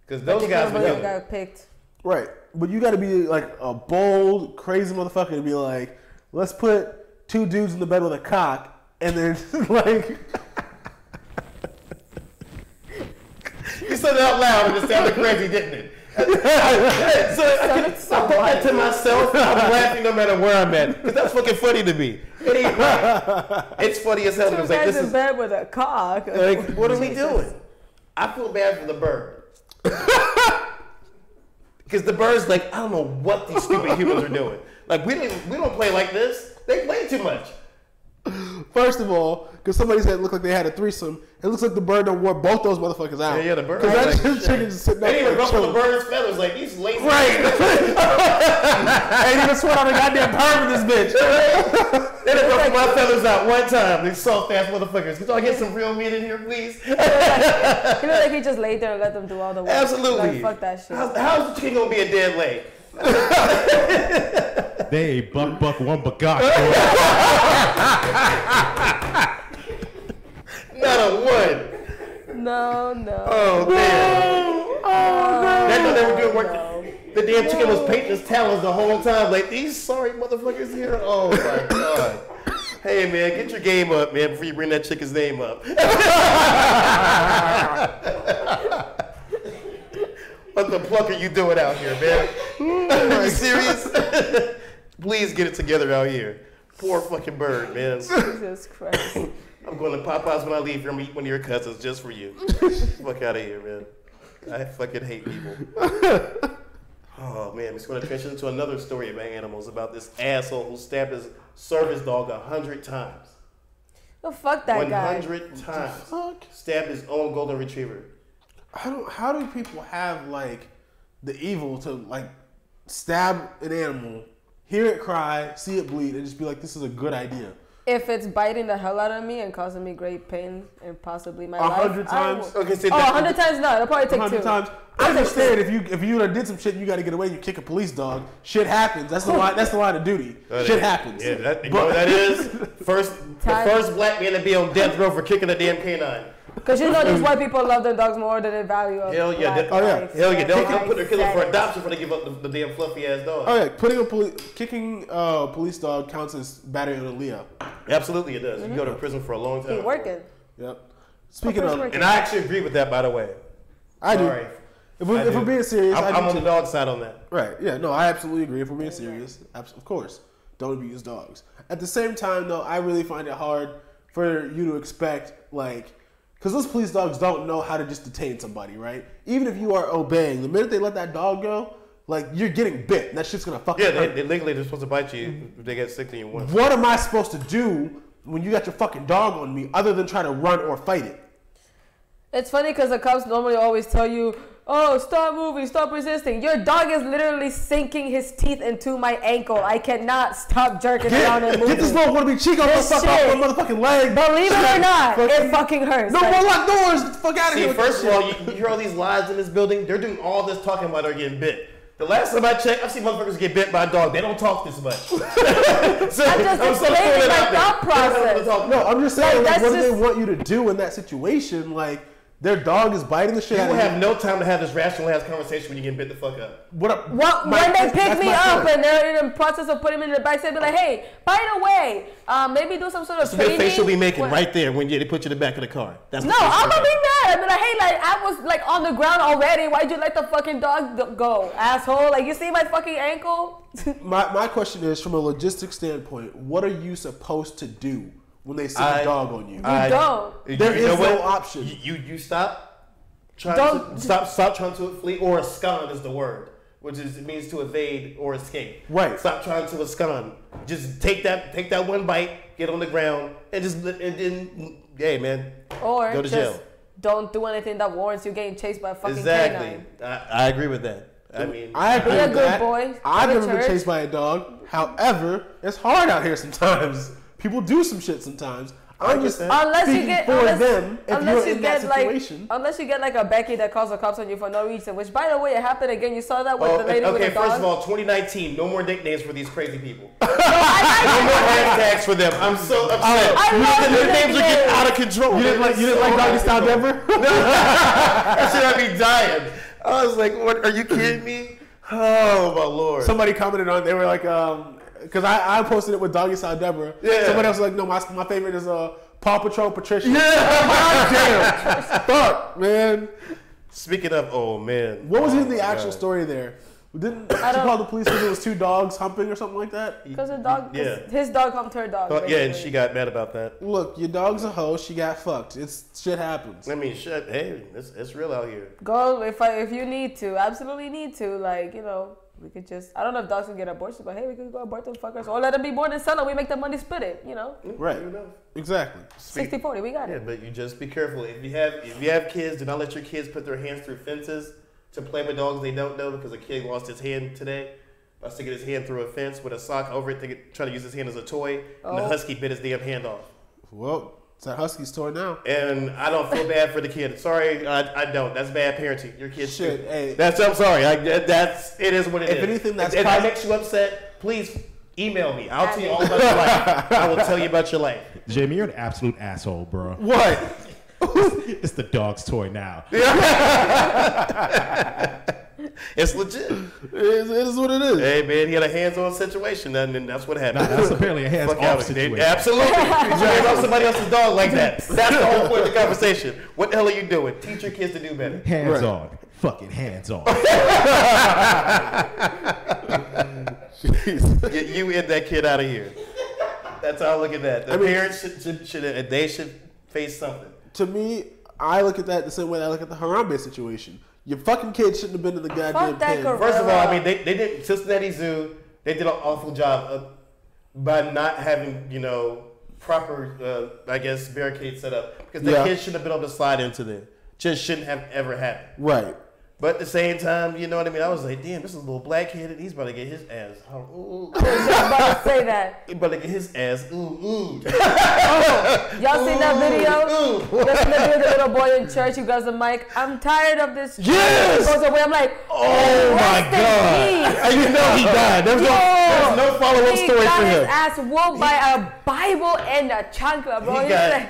Because those guys were young. got picked. Right, but you got to be like a bold, crazy motherfucker to be like, let's put two dudes in the bed with a cock, and then like. You said it out loud, and it sounded crazy, didn't it? So I thought that to myself. I'm laughing no matter where I'm at, because that's fucking funny to me. It ain't right. It's funny as hell. Two It's like, guys this in is bed with a cock. like, what are we doing? I feel bad for the bird. Because the bird's like, I don't know what these stupid humans are doing. Like, we don't play like this. They play too much. First of all, because somebody said it looked like they had a threesome, it looks like the bird done wore both those motherfuckers out. Yeah, the bird. Because that Like, chicken just sitting they didn't even there ruffle the chilling. bird's feathers. Like, these lazy. Right. I ain't even sweat on the goddamn perm in this bitch. They didn't ruffle my feathers out one time. These soft ass motherfuckers. Could y'all get some real meat in here, please? He looked like he just laid there and let them do all the work. Absolutely. Like, fuck that shit. How's the chicken gonna be a dead leg? They ain't buck one but gosh. Not a one. No. Oh man. That's what they were doing work. The damn chicken was painting his talons the whole time. Like, these sorry motherfuckers here. Oh my god. Hey man, get your game up, man, before you bring that chicken's name up. What the pluck are you doing out here, man? Are you serious? Please get it together out here. Poor fucking bird, man. Jesus Christ. I'm going to Popeyes when I leave here and meet one of your cousins just for you. Fuck out of here, man. I fucking hate people. Oh, man. It's going to transition into another story about animals, about this asshole who stabbed his service dog 100 times. Oh, fuck that guy. 100 times. Fuck. Stabbed his own golden retriever. How do people have like the evil to like stab an animal, hear it cry, see it bleed, and just be like, this is a good idea? If it's biting the hell out of me and causing me great pain and possibly my life. 100 times? Okay, so 100 times no. It'll probably take 100 two. times. I understand if you done did some shit and you got to get away, you kick a police dog. Shit happens. That's the line. That's the line of duty. Shit happens. Yeah, you know what that is? The first black man to be on death row for kicking a damn canine. Because you know these white people love their dogs more than they value of Hell yeah. black Oh, yeah. life. Hell yeah, they'll Life, put their killer for sex. adoption before they give up the damn fluffy ass dog. Oh yeah, kicking a police dog counts as battery on a Leo. Absolutely it does. You go to prison for a long time. Keep working. Yep. Speaking Of of, course And I actually agree with that, by the way. I do. Sorry. If we're being serious, I'm I do on the too. dog side on that. Right. Yeah. No, I absolutely agree. If we're being serious, of course, don't abuse dogs. At the same time, though, I really find it hard for you to expect, like, because those police dogs don't know how to just detain somebody, right? Even if you are obeying, the minute they let that dog go, like, you're getting bit. That shit's gonna fucking Yeah, hurt. they're supposed to bite you if they get sick to you once. What am I supposed to do when you got your fucking dog on me, other than try to run or fight it? It's funny because the cops normally always tell you, oh, stop moving, stop resisting. Your dog is literally sinking his teeth into my ankle. I cannot stop jerking around and moving. Get this little wannabe Chico This fuck off shit. my motherfucking leg. Believe it or not, Fucking- it fucking hurts. No Like, more locked doors. Get the fuck out of See, here. with first this of all, shit. you hear all these lies in this building. They're doing all this talking about her getting bit. The last time I checked, I've seen motherfuckers get bit by a dog. They don't talk this much. So, I'm just explaining my thought process. No, I'm just saying, like, that's what do they just- want you to do in that situation? Like, their dog is biting the shit You out will of have you. no time to have this rational ass conversation when you get bit the fuck up. What when they pick me up and they're in the process of putting me in the back, they'd be like, hey, by the way, maybe do some sort of That's the training. face you'll be making What- right there when they put you in the back of the car. That's the No, face I'm you're gonna be making. mad. I'd be like, hey, like, I was like on the ground already. Why'd you let the fucking dog go, asshole? Like, you see my fucking ankle? My question is, from a logistic standpoint, what are you supposed to do when they stick a dog on you? don't. There is know no what? option. You stop. Don't- Stop trying to flee, or abscond is the word, which is, it means to evade or escape. Right. Stop trying to abscond. Just take that one bite, get on the ground, and then hey man, Or go to just jail. don't do anything that warrants you getting chased by a fucking Exactly. canine. I agree with that. I mean, I agree Be a with good that. boy. I've Go to never been church. chased by a dog. However, it's hard out here sometimes. People do some shit sometimes. I'm just Unless you speaking get for them if you're in that situation. unless you get like a Becky that calls the cops on you for no reason. Which, by the way, it happened again. You saw that with the lady with okay, the dog. first of all, 2019, no more nicknames for these crazy people. No more hashtags for them. I'm so upset. I love Their the names are getting nicknames. out of control. You didn't like Doggy Style Denver? That shit had me dying. I was like, what? Are you kidding me? Oh, my Lord. Somebody commented on. They were like, because I posted it with Doggy Style Deborah. Yeah. Somebody else was like, no, my favorite is Paw Patrol Patricia. Yeah. Damn. Fuck, man. Speaking of, oh, man. What was Oh, in the my actual God. story there? Didn't she call the police because it was two dogs humping or something like that? Because the dog, Yeah. his dog humped her dog. Oh, yeah, and basically. she got mad about that. Look, your dog's a hoe. She got fucked. Shit happens. I mean, shit. Hey, it's real out here. Go if you need to, absolutely need to. Like, you know, we could just. I don't know if dogs can get abortions, but hey, we could go abort them fuckers or let them be born and sell them. We make the money split it. You know, Right. You know. Exactly. 60-40, we got Yeah, it. but you just be careful. If you have kids, do not let your kids put their hands through fences to play with dogs they don't know, because a kid lost his hand today by sticking his hand through a fence with a sock over it, trying to use his hand as a toy, and the Oh. husky bit his damn hand off. Well, it's that Husky's toy now. And I don't feel bad for the kid. Sorry, I don't. That's bad parenting. Your kid's Shit, stupid. hey. I'm sorry. It is what it is. If anything, that's if that cause- makes you upset, please email me. I'll tell you all about your life. I will tell you about your life. Jamie, you're an absolute asshole, bro. What? It's the dog's toy now. It's legit. It is what it is. Hey man, he had a hands-on situation, and then that's what happened. Nah, that's apparently a Fuck hands-off out of it. situation. Absolutely. You hands off somebody else's dog like that. That's the whole point of the conversation. What the hell are you doing? Teach your kids to do better. Hands Right. on. Fucking hands on. Get you and that kid out of here. That's how I look at that. The parents should face something. To me, I look at that the same way I look at the Harambe situation. Your fucking kid shouldn't have been in the goddamn Fuck that pen. girl. First of all, I mean, they did Cincinnati Zoo. They did an awful job by not having, proper, I guess, barricades set up, because the Yeah. kids shouldn't have been able to slide into there. Just shouldn't have ever happened. Right. But at the same time, you know what I mean? I was like, damn, this is a little black kid, and he's about to get his ass. Ooh, I was just about to say that. he's about to get his ass. Ooh. Y'all seen that video? Ooh. Y'all seen the video of the little boy in church who grabs the mic? I'm tired of this. Yes! Goes away. I'm like, Oh my rest in God. peace. And you know he died. There's no follow-up He story got for his him. ass whooped by a Bible and a chancla, bro.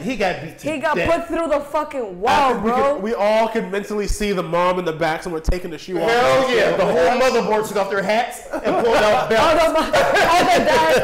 He got beat to He got death. put through the fucking wall, After bro. we all can mentally see the mom in the back, someone taking the shoe off. Hell yeah. The whole motherboard took off their hats and pulled out belts.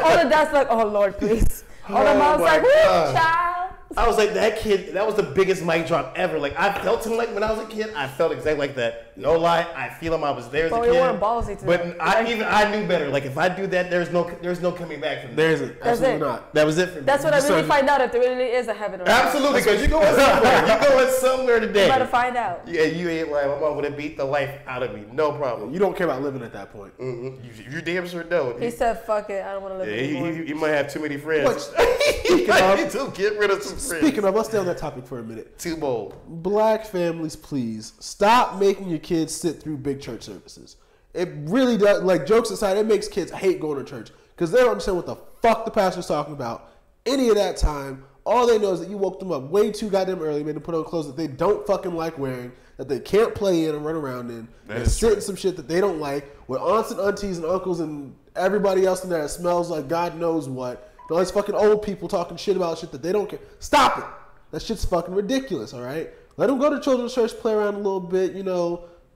all the dads like, oh Lord, please. All the Oh moms my like, woo, God. child. I was like, that kid, that was the biggest mic drop ever. Like, I felt him like when I was a kid. I felt exactly like that. No lie, I feel him. I was there as Bro, a you kid. weren't ballsy to But that. I knew better. Like, if I do that, there's no coming back from that. There isn't. Absolutely it. not. That was it for me. That's when I really Son. find out if there really is a heaven or not. Absolutely, because you're going somewhere. You're going somewhere today. I'm about to find out. Yeah, you ain't lying. My mom would have beat the life out of me. No problem. You don't care about living at that point. You damn sure don't. He said, fuck it, I don't want to live Yeah, anymore. he might have too many friends. Speaking I need of, to get rid of some friends. speaking of, let's stay on that topic for a minute. Too bold. Black families, please stop making your kids sit through big church services. It really does. Like, jokes aside, it makes kids hate going to church because they don't understand what the fuck the pastor's talking about any of that time. All they know is that you woke them up way too goddamn early, made them put on clothes that they don't fucking like wearing, that they can't play in and run around in, and sit in some shit that they don't like, with aunts and aunties and uncles and everybody else in there that smells like God knows what. And all these fucking old people talking shit about shit that they don't care. Stop it. That shit's fucking ridiculous, all right? Let them go to children's church, play around a little bit,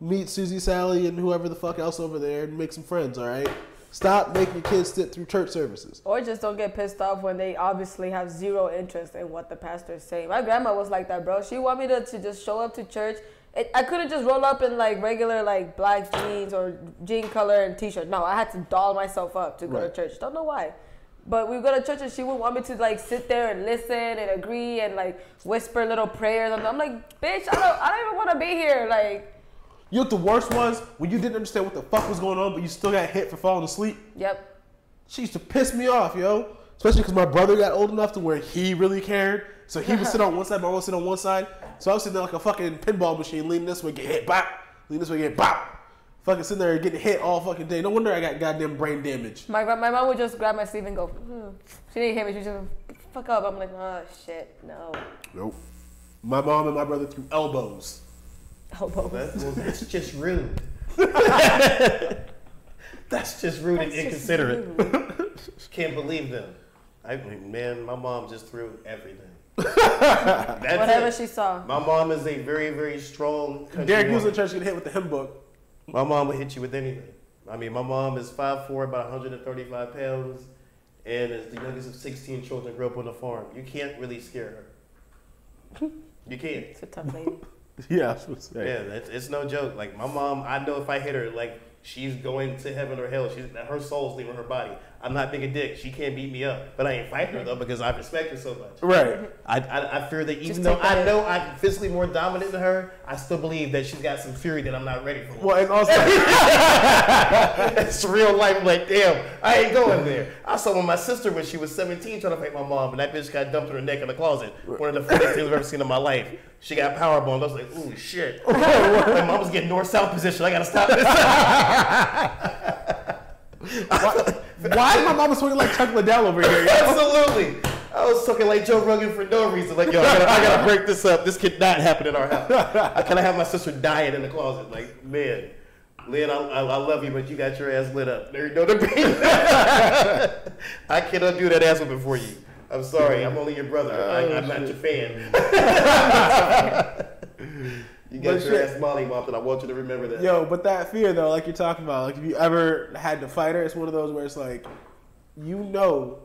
meet Susie, Sally, and whoever the fuck else over there and make some friends, all right? Stop making your kids sit through church services. Or just don't get pissed off when they obviously have zero interest in what the pastor is saying. My grandma was like that, bro. She wanted me to just show up to church. I couldn't just roll up in like regular like black jeans or jean color and t-shirt. No, I had to doll myself up to go Right. to church. Don't know why. But we go to church and she would want me to like sit there and listen and agree and like whisper little prayers. And I'm like, bitch, I don't even want to be here. Like, You know what the worst was? When you didn't understand what the fuck was going on, but you still got hit for falling asleep. yep. She used to piss me off, yo. Especially because my brother got old enough to where he really cared. So he would sit on one side, my mom would sit on one side. So I was sitting there like a fucking pinball machine, leaning this way, get hit, bop. Leaning this way, get bop. fucking sitting there getting hit all fucking day. No wonder I got goddamn brain damage. My mom would just grab my sleeve and go, She didn't hit me. She just, fuck up. I'm like, oh, shit, no. Nope. My mom and my brother threw elbows. Elbows. That's just rude. That's just rude and inconsiderate. Can't believe them. Man, my mom just threw everything. Whatever she saw. My mom is a very, very strong country Derek was woman. in church getting hit with the hymn book. My mom would hit you with anything. I mean, my mom is 5'4", about 135 pounds, and is the youngest of 16 children, grew up on a farm. You can't really scare her. You can't. It's a tough lady. Yeah, I was supposed to say. Yeah, it's no joke. Like, my mom, I know if I hit her, like, she's going to heaven or hell. Her soul's leaving her body. I'm not being a dick. She can't beat me up. But I ain't fighting her, though, because I respect her so much. Right. I fear that even Just though take that I in. know I'm physically more dominant than her, I still believe that she's got some fury that I'm not ready for. Well, and also, It's real life. Like, damn, I ain't going there. I saw with my sister when she was 17 trying to fight my mom, and that bitch got dumped in her neck in the closet. One of the funniest things I've ever seen in my life. She got power bombed. I was like, ooh, shit. My mom was getting north-south position. I got to stop this. why is my mama swinging like Chuck Liddell over here? Yo? Absolutely. I was talking like Joe Rogan for no reason. Like, yo, I gotta break this up. This could not happen in our house. I kind of have my sister dying in the closet. Like, man, Lynn, I love you, but you got your ass lit up. There you know the beat. I cannot do that ass whipping for you. I'm sorry. I'm only your brother. I'm not your fan. You got your ass mollywopped, and I want you to remember that. Yo, but that fear though, like you're talking about, like if you ever had to fight her, it's one of those where it's like, you know,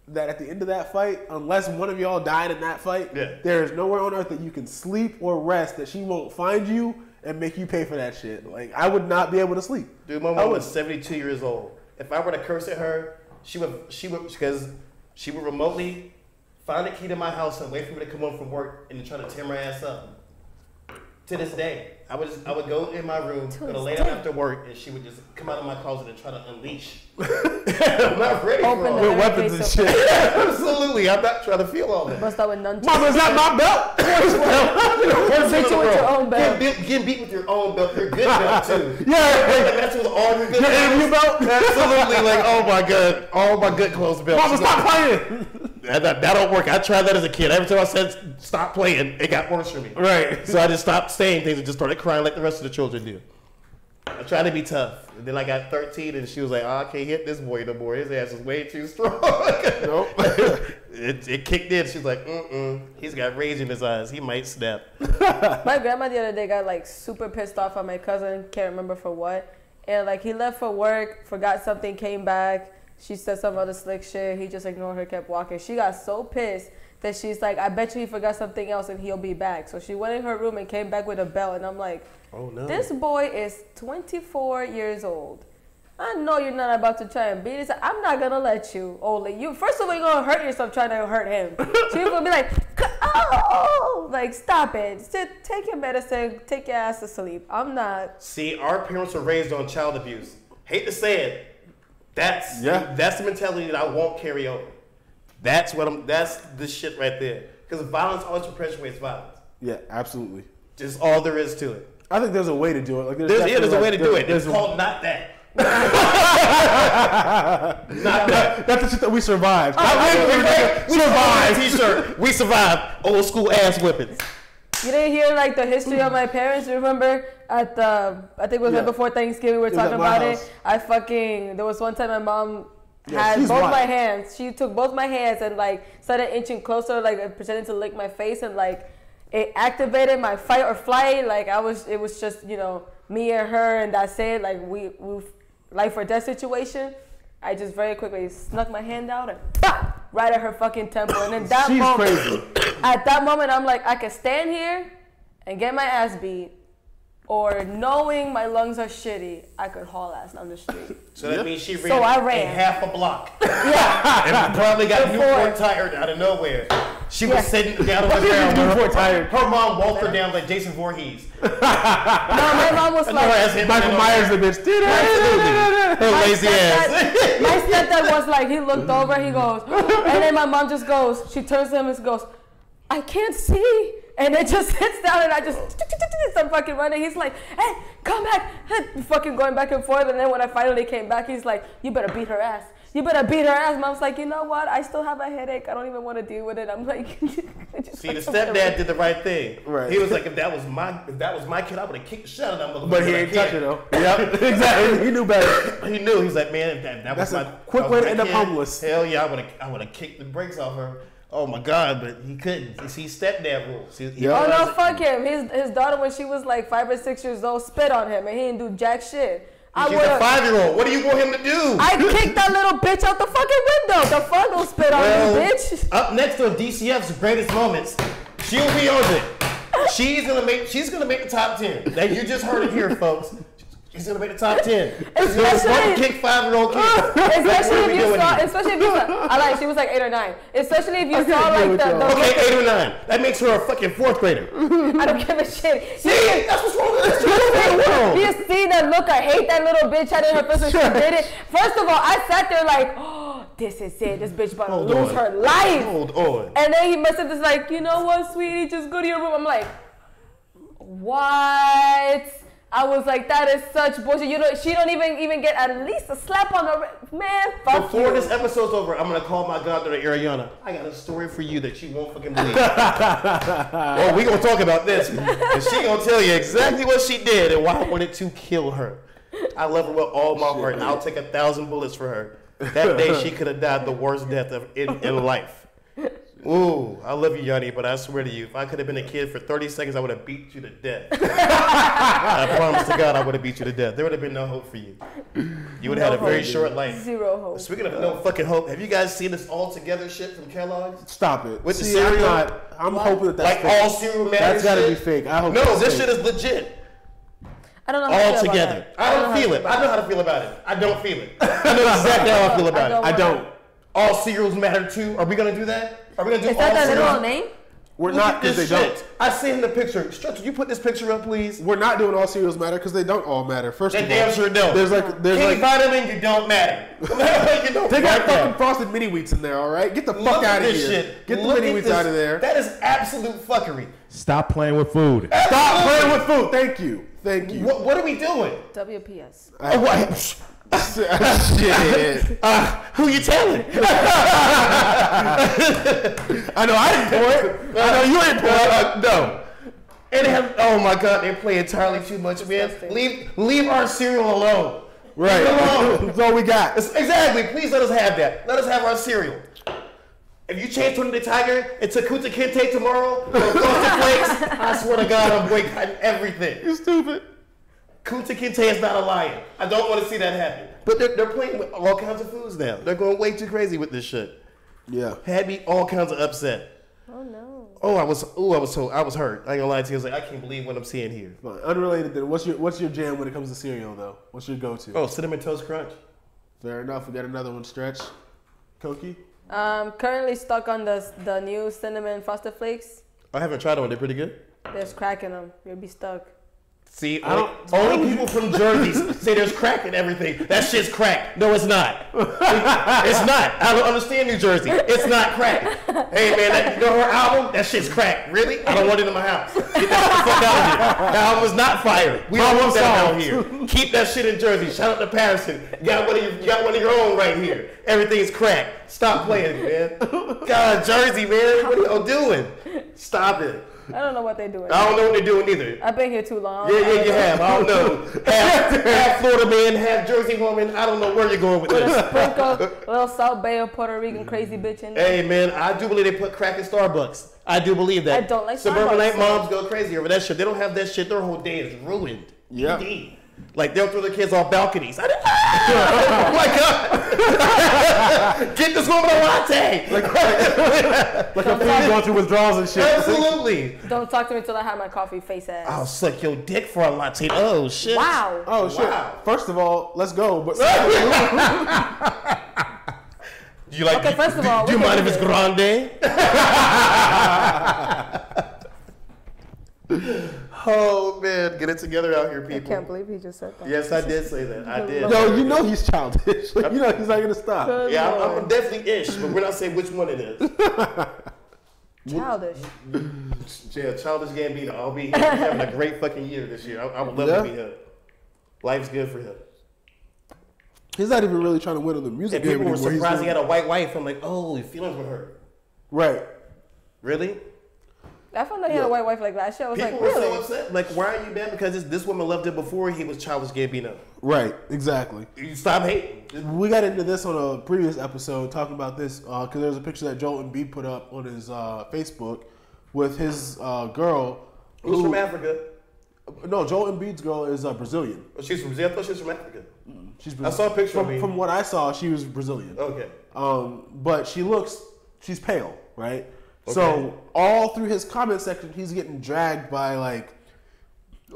that at the end of that fight, unless one of y'all died in that fight, there is nowhere on earth that you can sleep or rest that she won't find you and make you pay for that shit. Like, I would not be able to sleep. Dude, my mom was 72 years old. If I were to curse at her, she would because she would remotely find a key to my house and wait for me to come home from work and try to tear my ass up. To this day, I would go in my room, go to lay down after work, and she would just come out of my closet and try to unleash. I'm not ready for all With weapons and shit. Absolutely, I'm not trying to feel all that. Bust out with nunchucks. Mama, is that my belt? Beat you with your own belt. Getting beat with your own belt, your good belt too. Yeah. That's with all your good Your interview belt? Absolutely, like, oh my god, all my good clothes belts. Mama, stop playing. That don't work. I tried that as a kid. Every time I said stop playing, it got worse for me. Right. So I just stopped saying things and just started crying like the rest of the children do. I tried to be tough. And then I got 13 and she was like, oh, I can't hit this boy no more. His ass is way too strong. Nope. It kicked in. She's like, he's got rage in his eyes. He might snap. My grandma the other day got like super pissed off at my cousin. Can't remember for what. And like he left for work, forgot something, came back. She said some other slick shit. He just ignored her, kept walking. She got so pissed that she's like, I bet you he forgot something else and he'll be back. So she went in her room and came back with a belt. And I'm like, oh no, this boy is 24 years old. I know you're not about to try and beat his. I'm not gonna let you, Ole. You first of all, you're gonna hurt yourself trying to hurt him. She's gonna be like, oh, like stop it. Sit, take your medicine, take your ass to sleep. I'm not. See, our parents were raised on child abuse. Hate to say it. That's the mentality that I won't carry over. That's the shit right there. Because violence always perpetuates violence. Yeah, absolutely. Just all there is to it. I think there's a way to do it. Like There's a way to do it. It's called not that. Not that. That's the shit that we survived. We survived. T-shirt. We survived. Old school ass whippings. You didn't hear like the history of my parents. Remember at the I think it was right before Thanksgiving we were talking about it. There was one time my mom had both my hands. She took both my hands and like started inching closer, like pretending to lick my face, and like it activated my fight or flight. Like it was just, you know, me and her, and that's it. Like we life or death situation. I just very quickly snuck my hand out and right at her fucking temple. And then that moment, at that moment, I'm like, I can stand here and get my ass beat, or knowing my lungs are shitty, I could haul ass down the street. So that means she ran, So I ran. a half a block. Yeah. And probably got Newport tired out of nowhere. She was sitting down on the ground. Her mom walked her down like Jason Voorhees. No, my mom was like, Michael Myers the bitch. Her lazy ass. My stepdad was like, he looked over, he goes, and then my mom just goes, she turns to him and goes, I can't see. And it just sits down, and I just start fucking running. He's like, hey, come back. Fucking going back and forth. And then when I finally came back, he's like, you better beat her ass. You better beat her ass. Mom's like, you know what? I still have a headache. I don't even want to deal with it. I'm like, see, the stepdad did the right thing. Right. He was like, if that was my kid, I would have kicked the shit out of that motherfucker. But he ain't touch it though. Yep, exactly. He knew better. He knew. He's like, man, if that was That's my a quick way to end up homeless. Hell yeah, I would have kicked the brakes off her. Oh my God, but he couldn't. You see, stepdad rules. Oh no, fuck him. His daughter, when she was like 5 or 6 years old, spit on him, and he didn't do jack shit. She's a 5-year-old. What do you want him to do? I kicked that little bitch out the fucking window. The fuck don't spit on you, bitch. Up next on DCF's greatest moments, she'll be on it. She's gonna make the top 10. Now, you just heard it here, folks. She's gonna make the top 10. Especially kick 5-year-old kids. Especially if you saw, I like, she was like 8 or 9. Especially if you saw like the okay, 8 or 9. That makes her a fucking 4th grader. I don't give a shit. See, that's what's wrong with this. You see that look? I hate that little bitch out in her face when she did it. First of all, I sat there like, oh, this is it. This bitch about to lose her life. Hold on. And then he must have just like, you know what, sweetie, just go to your room. I'm like, what? I was like, that is such bullshit. You know, she don't even get at least a slap on her. Man, fuck Before you. this episode's over, I'm gonna call my goddaughter Ariana. I got a story for you that she won't fucking believe. Well, we gonna talk about this, and she gonna tell you exactly what she did and why I wanted to kill her. I love her with all my heart, and I'll take 1,000 bullets for her. That day, she could have died the worst death in life. Ooh, I love you, Yanni, but I swear to you, if I could have been a kid for 30 seconds, I would have beat you to death. I promise to God, I would have beat you to death. There would have been no hope for you. You would have had a very short life. Zero hope. Speaking of no fucking hope, have you guys seen this All Together shit from Kellogg's? Stop it. With the cereal? I'm hoping that that's like fake. all cereal matters. That's gotta shit? be fake. I hope. No, that's this fake. shit is legit. I don't know how All to feel together. about that. I don't feel it. I know how to feel about it. I don't feel it. I know exactly how I feel about it. I don't. All cereals matter too. Are we gonna do that? Are we gonna do Is all that the cereals? little name? We're Look not at because they this don't. shit. I seen the picture. Stretch, you put this picture up, please. We're not doing all cereals matter because they don't all matter. First They of all, damn sure don't. There's Any vitamin, you don't matter. You don't they got right fucking now. frosted mini wheats in there. All right, get the Look fuck at out of this here. shit. Get the Look mini at wheats this. out of there. That is absolute fuckery. Stop playing with food. Stop playing with food. Thank you. Thank you. What are we doing? WPS. What? Shit. Who you telling? I know I didn't pour it. I know you ain't pour it. No. And they have, oh my God, they play entirely too much, man. Leave our cereal alone. Right. Leave it alone. That's all we got. Exactly. Please let us have that. Let us have our cereal. If you change Tony the Tiger into Kunta Kinte tomorrow, or Frosted Flakes, I swear to God, I'm boycotting everything. You're stupid. Kunta Kinte is not a lion. I don't want to see that happen. But they're playing with all kinds of foods now. They're going way too crazy with this shit. Yeah. Had me all kinds of upset. Oh no. I was hurt. I ain't gonna lie to you. I was like, I can't believe what I'm seeing here. Fine. Unrelated then, what's your jam when it comes to cereal though? What's your go-to? Oh, Cinnamon Toast Crunch. Fair enough. We got another one. Stretch. Koki. Currently stuck on the new cinnamon Frosted Flakes. I haven't tried one. They're pretty good. There's crack in them. You'll be stuck. See, only people from Jersey say there's crack in everything. That shit's crack. No, it's not. It's not. I don't understand New Jersey. It's not crack. Hey, man, you know her album? That shit's crack. Really? I don't want it in my house. Get that the fuck out of here. The album is not fire. We don't want that out here. Keep that shit in Jersey. Shout out to Patterson. You got one of your own right here. Everything's crack. Stop playing, man. God, Jersey, man. What are y'all doing? Stop it. I don't know what they're doing. I don't know what they're doing either. I've been here too long. Yeah, you have. I don't know. Half Florida man, half Jersey woman. I don't know where you're going with With this. a sprinkle, little South Bay or Puerto Rican crazy bitch in there. Hey, man, I do believe they put crack in Starbucks. I do believe that. I don't like Suburban Starbucks, moms go crazy over that shit. They don't have that shit. Their whole day is ruined. Yeah. Indeed. Like, they'll throw their kids off balconies. Oh, my God. Get this woman a latte. Like a food going through withdrawals and shit. Absolutely. Don't talk to me until I have my coffee face ass. I'll suck your dick for a latte. Oh, shit. Wow. Oh shit. Wow. First of all, let's go. But You like, Okay, first of all, do you what mind if is it's it? grande? Oh man, get it together out here, I people. can't believe he just said that. Yes, I did say that. I did. no, you know he's childish. You know he's not gonna stop. Good Yeah, Lord. I'm definitely ish, but we're not saying which one it is. Childish. Yeah, Childish Gambino. I'll be here. He's having a great fucking year this year. I would love to be him. Life's good for him. He's not even really trying to win on the music game people were anymore. surprised he had a white wife. I'm like, oh, his feelings were hurt. Right. Really? I found out he had a white wife like last year. I was People like, were really? so upset. Like, why are you mad? Because this woman loved him before he was Childish Gambino. Right. Exactly. You stop hating. We got into this on a previous episode talking about this because there was a picture that Joel Embiid put up on his Facebook with his girl. Who's from Africa? No, Joel Embiid's girl is Brazilian. Oh, she's from Brazil. I thought she was from Africa. She's I saw a picture of me. From what I saw, she was Brazilian. Okay. But she's pale, right? Okay. So all through his comment section, he's getting dragged by like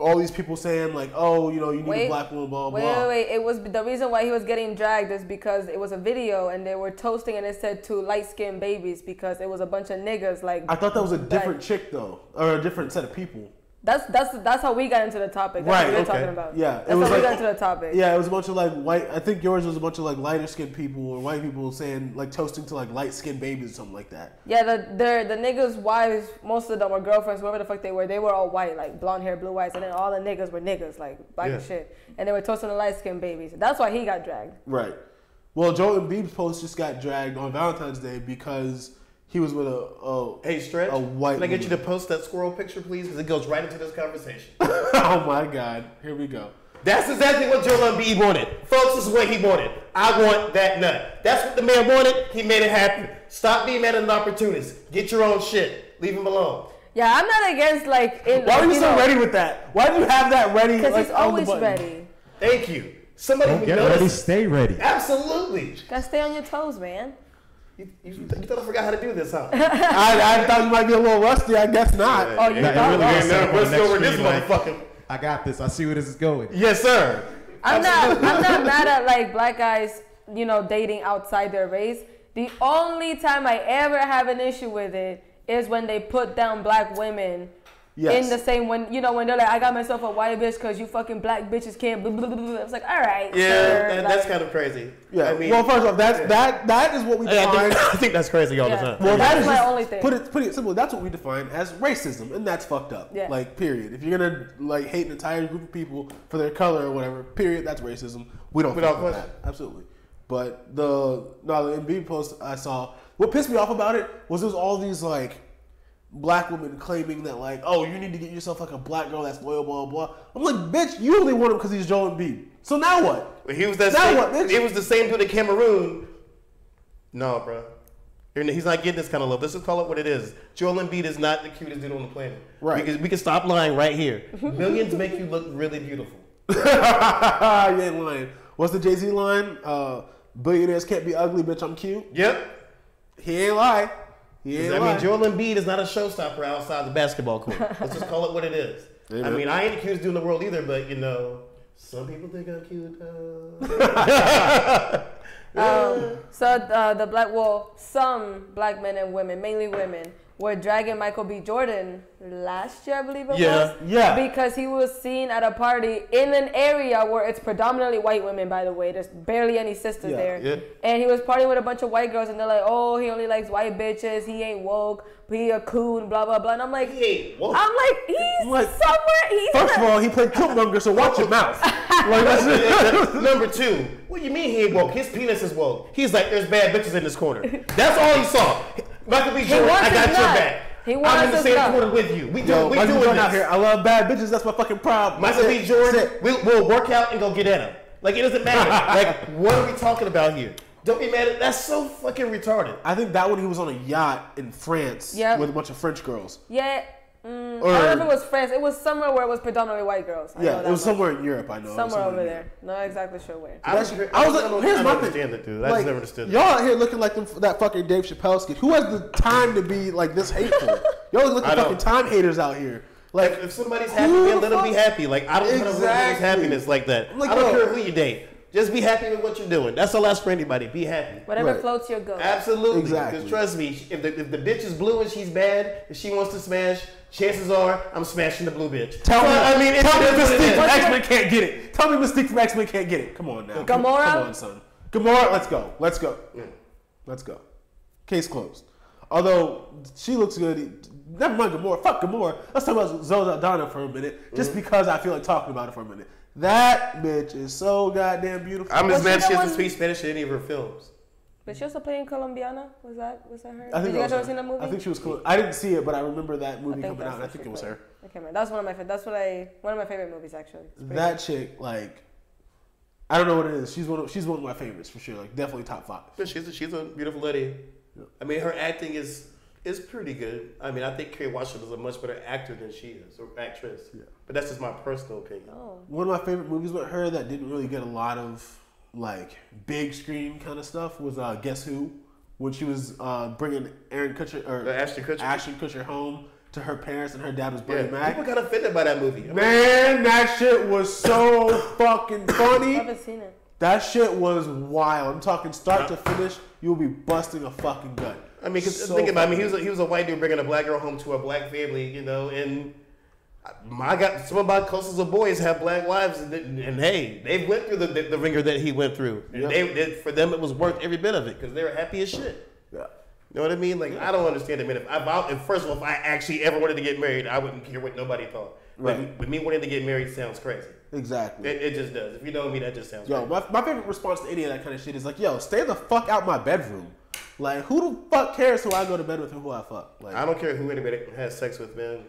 all these people saying like, oh, you know, you need a black woman, blah blah. Wait. It was the reason why he was getting dragged is because it was a video and they were toasting and it said to light skinned babies because it was a bunch of niggas like. I thought that was a different chick though, or a different set of people. That's how we got into the topic. That's what we're talking about. Yeah, that's how we got into the topic. Yeah, it was a bunch of like white. I think yours was a bunch of like lighter skinned people or white people saying like toasting to like light skinned babies or something like that. Yeah, the niggas' wives, most of them were girlfriends, whoever the fuck they were all white, like blonde hair, blue eyes, and then all the niggas were niggas, like black as shit, and they were toasting the light skinned babies. That's why he got dragged. Right. Well, Joel Embiid's post just got dragged on Valentine's Day because he was with Stretch. a white. Can I get you to post that squirrel picture, please? Because it goes right into this conversation. Oh my God! Here we go. That's exactly what Joel Embiid wanted, folks. This is what he wanted. I want that nut. That's what the man wanted. He made it happen. Stop being mad at an opportunist. Get your own shit. Leave him alone. Yeah, I'm not against like. Why are you so ready with that? Why do you have that ready? Because like, he's always ready. Thank you. Somebody Don't get ready, stay ready. Absolutely. Gotta stay on your toes, man. You thought I forgot how to do this, huh? I thought you might be a little rusty. I guess not. Yeah, Oh, you thought? Let's go over this motherfucker. I got this. I see where this is going. Yes, sir. I'm not mad at like black guys, you know, dating outside their race. The only time I ever have an issue with it is when they put down black women. Yes. In the same when they're like, I got myself a white bitch because you fucking black bitches can't. Blah, blah, blah, blah. It's like, all right. Yeah, sure. that's kind of crazy. Yeah. I mean, well, first off, that is what we define. I think that's crazy all the time. Well, that's my only thing. Put it simply. That's what we define as racism, and that's fucked up. Yeah. Like, period. If you're gonna like hate an entire group of people for their color or whatever, period, that's racism. We don't fuck with that. Absolutely. But the Embiid post I saw, what pissed me off about it was all these like black women claiming that like, oh, you need to get yourself like a black girl that's loyal, blah blah. I'm like, bitch, you only want him because he's Joel Embiid. So now what? He was that. Now what, bitch? He was the same dude in Cameroon. No, bro. He's not getting this kind of love. Let's just call it what it is. Joel Embiid is not the cutest dude on the planet. Right. We can stop lying right here. Millions make you look really beautiful. You ain't lying. What's the Jay-Z line? Billionaires can't be ugly, bitch. I'm cute. Yep. He ain't lie. He ain't lie. I mean, Joel Embiid is not a showstopper outside the basketball court. Let's just call it what it is. Amen. I mean, I ain't the cutest dude in the world either, but you know, some people think I'm cute. Some black men and women, mainly women, were dragging Michael B. Jordan last year, I believe it was. Yeah. Because he was seen at a party in an area where it's predominantly white women, by the way. There's barely any sisters there. Yeah. And he was partying with a bunch of white girls, and they're like, oh, he only likes white bitches. He ain't woke. He a coon, blah, blah, blah. And I'm like, he ain't woke. I'm like, he's like, somewhere. First of all, he played Killmonger, so watch your mouth. Like, that's it. Number two, what do you mean he ain't woke? His penis is woke. He's like, there's bad bitches in this corner. That's all he saw. Michael B. Jordan, I got your back. I'm in the same corner with you. We doing this out here. I love bad bitches. That's my fucking problem. Michael B. Jordan, we'll work out and go get at him. Like, it doesn't matter. Like, what are we talking about here? Don't be mad at that's so fucking retarded. I think that one he was on a yacht in France with a bunch of French girls. Yeah. I don't know if it was France. It was somewhere where it was predominantly white girls. It was somewhere in Europe, I know. Somewhere over there. Not exactly sure where. Here's my thing. That dude. I just never understood y'all out here looking like that fucking Dave Chappelle skit. Who has the time to be like this hateful? Y'all look like fucking time haters out here. Like, if somebody's happy, let them be happy. Like, I don't want to ruin happiness like that. Like, I don't care who you date. Just be happy with what you're doing. That's all I ask for anybody. Be happy. Whatever floats your goat. Absolutely. Because trust me, if the bitch is blue and she's bad, if she wants to smash, chances are I'm smashing the blue bitch. Tell me Mystique from X-Men can't get it. Tell me Mystique from X-Men can't get it. Come on now. Gamora? Come on, son. Gamora, let's go. Let's go. Case closed. Although she looks good. Never mind Gamora. Fuck Gamora. Let's talk about Zoe Saldana for a minute, just because I feel like talking about it for a minute. That bitch is so goddamn beautiful. I'm as mad she doesn't speak Spanish in any of her films. But she also playing Colombiana. Was that her? Did you guys ever seen that movie? I think she was cool. I didn't see it, but I remember that movie coming out, and I think it was her. Okay, man. That's one of my favorite movies actually. That chick, like, I don't know what it is. She's one of my favorites for sure. Like, definitely top 5. But she's a beautiful lady. Yeah. I mean, her acting is pretty good. I mean, I think Kerry Washington is a much better actor than she is, or actress. Yeah. But that's just my personal opinion. Oh. One of my favorite movies with her that didn't really get a lot of like big screen kind of stuff was Guess Who, when she was bringing Ashton Kutcher home to her parents, and her dad was Bernie Mac. People got offended by that movie. Man, that shit was so fucking funny. I haven't seen it. That shit was wild. I'm talking start to finish. You'll be busting a fucking gut. I mean, because think about it. I mean, he was a white dude bringing a black girl home to a black family, you know, and some of my closest of boys have black wives, and hey, they went through the ringer that he went through, and for them it was worth every bit of it because they were happy as shit. Yeah. You know what I mean? Like, I don't understand it, man. If first of all, if I actually ever wanted to get married, I wouldn't care what nobody thought. Right. But me wanting to get married sounds crazy. Exactly. It just does. If you know me, that just sounds crazy. My favorite response to any of that kind of shit is like, yo, stay the fuck out my bedroom. Like, who the fuck cares who I go to bed with and who I fuck? Like, I don't care who anybody has sex with, man.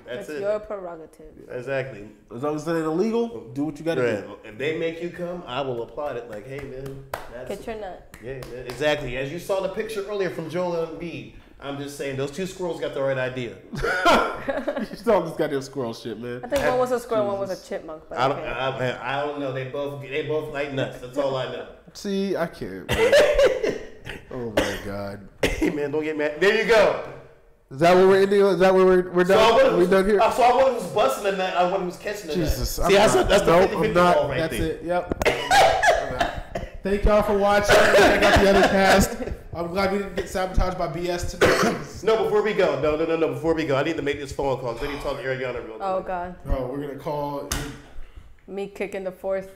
That's your prerogative. Exactly. As long as it ain't illegal, do what you gotta do. If they make you come, I will applaud it. Like, hey, man. Get your nut. Yeah, man, exactly. As you saw the picture earlier from Joel Embiid, I'm just saying, those two squirrels got the right idea. You saw this goddamn squirrel shit, man. I think one was a squirrel, one was a chipmunk. But I don't know. They both like nuts. That's all I know. See, I can't. Man. Oh my god. Hey man, don't get mad. There you go. Is that where we're ending? Is that where we're done? We're done here. So I one who's busting the nut. I one who's catching the Jesus, nut. See, that's the 50-50 ball right that's there. It. Yep. Thank y'all for watching. Check out the other cast. I'm glad we didn't get sabotaged by BS today. No, before we go. No. Before we go, I need to make this phone call. I need to talk to Ariana real quick. Oh God. Bro, we're gonna call me kicking the fourth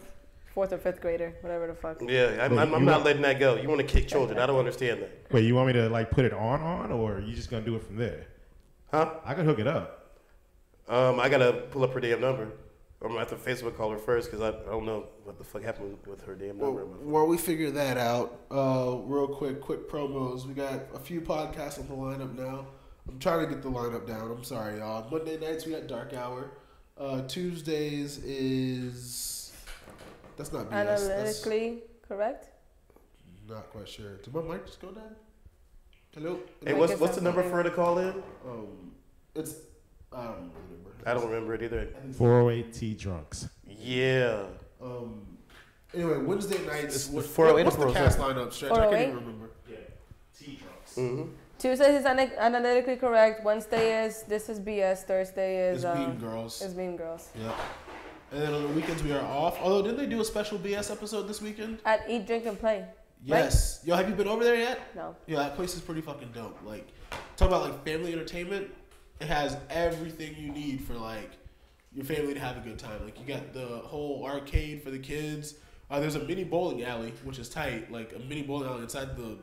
or fifth grader, whatever the fuck. Yeah, I'm not letting that go. You want to kick children? I don't understand that. Wait, you want me to like put it on, or are you just gonna do it from there? Huh? I can hook it up. I gotta pull up her damn number. I'm gonna have to Facebook call her first because I don't know what the fuck happened with her damn number. While we figure that out, real quick promos. We got a few podcasts on the lineup now. I'm trying to get the lineup down. I'm sorry, y'all. Monday nights we got Dark Hour. Tuesdays is that's not BS. Analytically correct. Not quite sure. Did my mic just go down? Hello. Hey, what's the number for her to call in? It's I don't remember. I don't remember it either. 408 Drunks. Yeah. Anyway, Wednesday nights. What's the cast lineup, Stretch? I can't even remember. Yeah. T Drunks. Mm-hmm. Tuesday is analytically correct. Wednesday is This Is BS. Thursday is Mean Girls. Is Mean Girls. Yeah. And then on the weekends we are off. Although, didn't they do a special BS episode this weekend? At Eat, Drink, and Play. Yes. Right? Yo, have you been over there yet? No. Yeah, that place is pretty fucking dope. Like, talk about like family entertainment. It has everything you need for like your family to have a good time. Like, you got the whole arcade for the kids. There's a mini bowling alley, which is tight. Like a mini bowling alley inside the.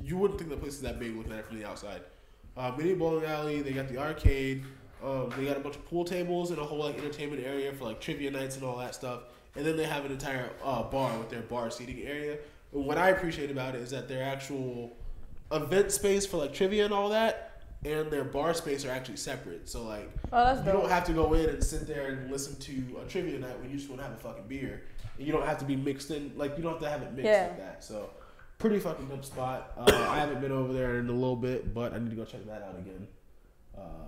You wouldn't think the place is that big looking at it from the outside. Mini bowling alley. They got the arcade. They got a bunch of pool tables and a whole like entertainment area for like trivia nights and all that stuff. And then they have an entire bar with their bar seating area. And what I appreciate about it is that their actual event space for like trivia and all that, and their bar space are actually separate. So like, you don't have to go in and sit there and listen to a trivia night when you just want to have a fucking beer. And you don't have to be mixed in. Like, you don't have to have it mixed like that. So pretty fucking dope spot. I haven't been over there in a little bit, but I need to go check that out again.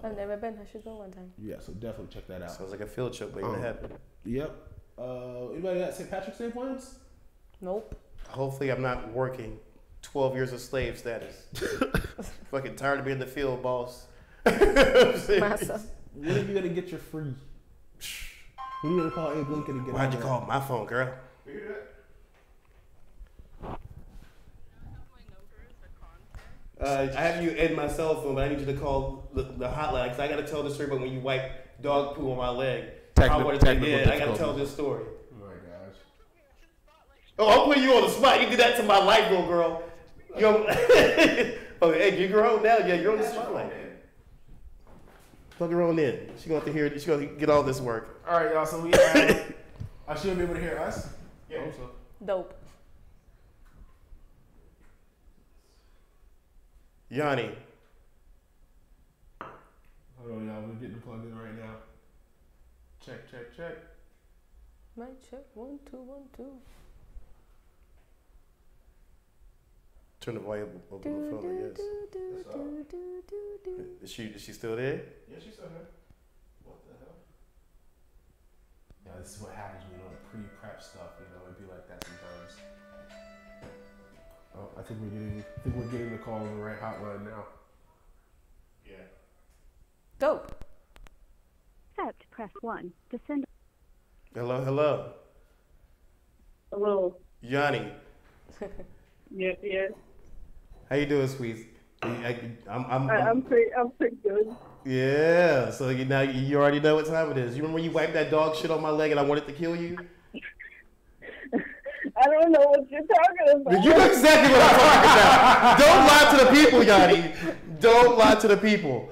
I've never been. I should go one time. Yeah, so definitely check that out. Sounds like a field trip waiting to happen. Yep. Anybody got St. Patrick's Day plans? Nope. Hopefully I'm not working 12 years of slave status. Fucking tired of being the field boss. Massa. When are you going to get your free? When are you going to call Abe Lincoln and get Why'd you call my phone, girl? I have you in my cell phone, but I need you to call the hotline because I got to tell the story about when you wipe dog poo on my leg. I got to tell this story. Oh my gosh. Oh, I'm putting you on the spot. You did that to my life, girl. Yo, Oh, hey, you grown now? Yeah, you're on the spotlight. Plug her on in. She gonna have to hear. She gonna get all this work. All right, y'all. So we have. I should be able to hear us. Yeah. I hope so. Dope. Yanni. Hold on, y'all. We're getting plugged in right now. Check. Mic check. 1 2 1 2. Turn the volume up on the phone, I guess. Is she still there? Yeah, she's still here. What the hell? Yeah, this is what happens when you don't pre-prep stuff. You know, it'd be like that sometimes. Oh, I think we're getting the call on the right hotline now. Yeah. Dope. Accept, press 1 to send. Hello. Hello. Yanni. Yeah. How you doing, Squeeze? I'm pretty good. Yeah. So you already know what time it is. You remember when you wiped that dog shit on my leg and I wanted to kill you? I don't know what you're talking about. You know exactly what I'm talking about. Don't lie to the people, Yanni. Don't lie to the people.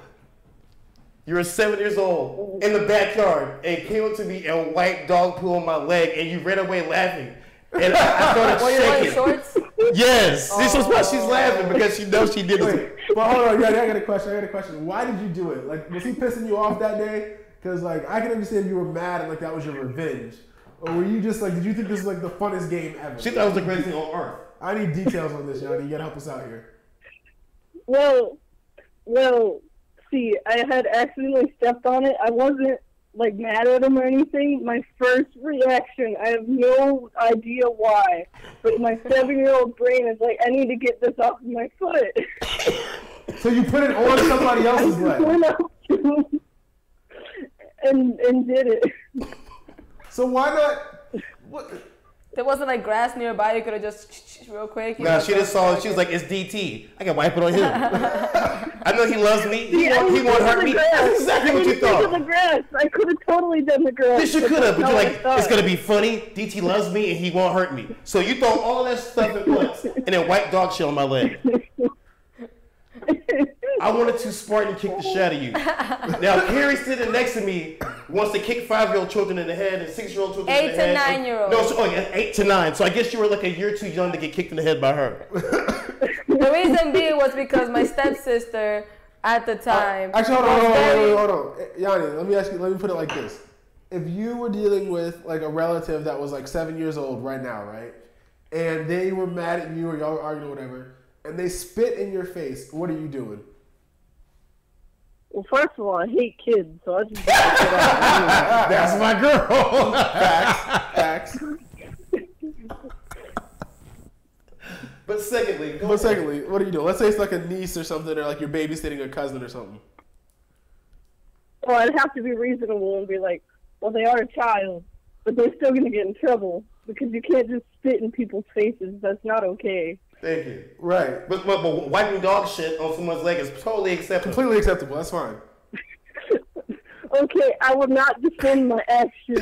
You were 7 years old in the backyard and came up to me and wiped dog poo on my leg and you ran away laughing. And I started Were you wearing shaking. shorts? Yes. This is why she's laughing because she knows she did it. But hold on, I got a question. Why did you do it? Like, was he pissing you off that day? Because, like, I can understand you were mad and, like, that was your revenge. Or were you just, like, did you think this was, like, the funnest game ever? She thought it was the greatest thing on earth. I need details on this, Yanni. You gotta help us out here. Well, see, I had accidentally stepped on it. I wasn't, like, mad at him or anything. My first reaction, I have no idea why, but my 7-year-old brain is like, I need to get this off of my foot. So you put it on somebody else's leg? Went up to him and did it. So why not? What? There wasn't like grass nearby. You could have just real quick. Nah, she just saw it. She was like, it's DT. I can wipe it on him. I know he loves me. He won't hurt me. That's exactly what you thought. The grass. I could have totally done the grass. Yes, you could have, but you're like, it's going to be funny. DT loves me and he won't hurt me. So you throw all that stuff at once and then wipe dog shit on my leg. I wanted to Spartan kick the shit out of you. Now, Carrie sitting next to me wants to kick 5-year-old children in the head and 6-year-old children in the head. 8 to 9-year-old. No, 8 to 9. So I guess you were like a year too young to get kicked in the head by her. The reason being was because my stepsister at the time. Actually, hold on. Yanni, let me put it like this. If you were dealing with like a relative that was like 7 years old right now, right? And they were mad at you or y'all were arguing or whatever, and they spit in your face, what are you doing? Well, first of all, I hate kids, so I just That's my girl. Facts. But secondly, what are you doing? Let's say it's like a niece or something, or like you're babysitting a cousin or something. Well, I'd have to be reasonable and be like, well, they are a child, but they're still going to get in trouble because you can't just spit in people's faces. That's not okay. Thank you. Right. But wiping dog shit on someone's leg is totally acceptable. Completely acceptable. That's fine. Okay, I will not defend my actions.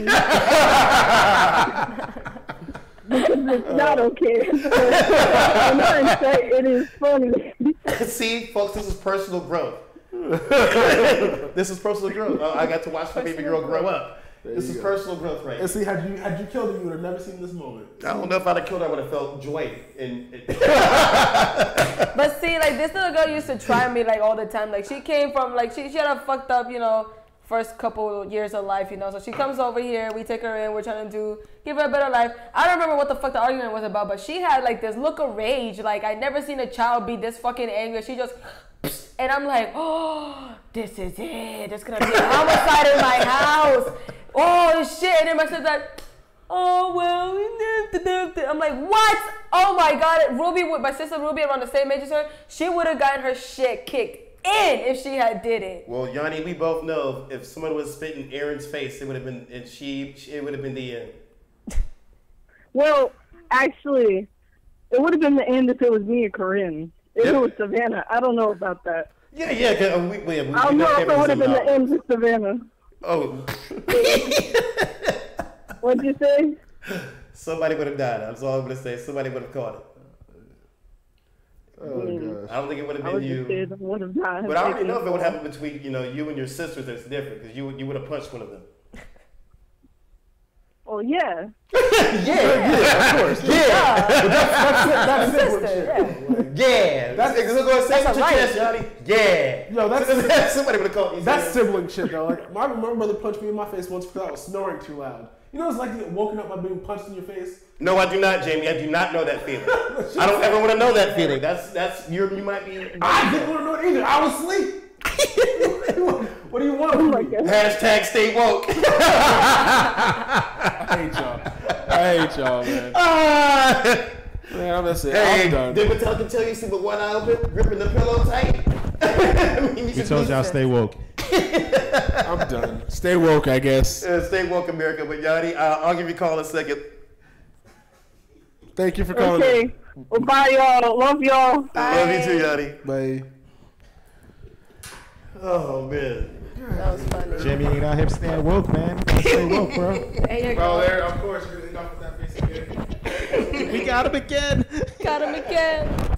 Because it's not okay. In hindsight, it is funny. See, folks, this is personal growth. This is personal growth. I got to watch my baby girl grow up. This is personal growth, right? And see, had you killed her, you would have never seen this moment. I don't know if I'd have killed her, I would have felt joy. But see, like this little girl used to try me like all the time. Like she came from like she had a fucked up, first couple years of life, So she comes over here, we take her in, we're trying to give her a better life. I don't remember what the fuck the argument was about, but she had like this look of rage. Like I'd never seen a child be this fucking angry. She just, and I'm like, oh, this is it. There's gonna be a homicide in my house. Oh shit! And then my sister's like, oh well. I'm like, what? Oh my god! My sister Ruby, around the same age as her, she would have gotten her shit kicked in if she had did it. Well, Yanni, we both know if someone was spitting Aaron's face, it would have been, and it would have been the end. Well, actually, it would have been the end if it was me or Corinne. If it was Savannah, I don't know about that. Yeah. I don't know if it would have been the end with Savannah. Oh. What'd you say? Somebody would have died. That's all I'm going to say. Somebody would have caught it. Oh, I don't think it would have I been would just say you. it would have not. But I already know if it would happen between you and your sisters. That's different because you would have punched one of them. Oh yeah. yeah, of course. Yeah. But that's Sister, sibling shit. Yeah. That's going to say That's your a chest, Johnny. Yeah. Yo, that's Somebody would have called you. that's sibling shit though. Like my brother punched me in my face once because I was snoring too loud. You know, it's like you get woken up by being punched in your face. No, I do not, Jamie. I do not know that feeling. I don't ever want to know that feeling. That's you might be. I didn't want to know it either. I was asleep. What do you want from me? Hashtag stay woke. I hate y'all, man. Man, that's it. Hey, I'm done. did Mattel can tell you sleep with one eye open, gripping the pillow tight? I mean, We told y'all stay woke. I'm done. Stay woke, I guess. Stay woke, America. But Yanni, I'll give you a call in a second. Thank you for calling. Okay. Well, bye, y'all. Love y'all. Love you too, Yanni. Bye. Oh man. That was funny. Jamie ain't out here staying woke, man. Stay woke, bro. There you Bro, go. there, of course, you're gonna end off with that face again. We got him again. Got him again.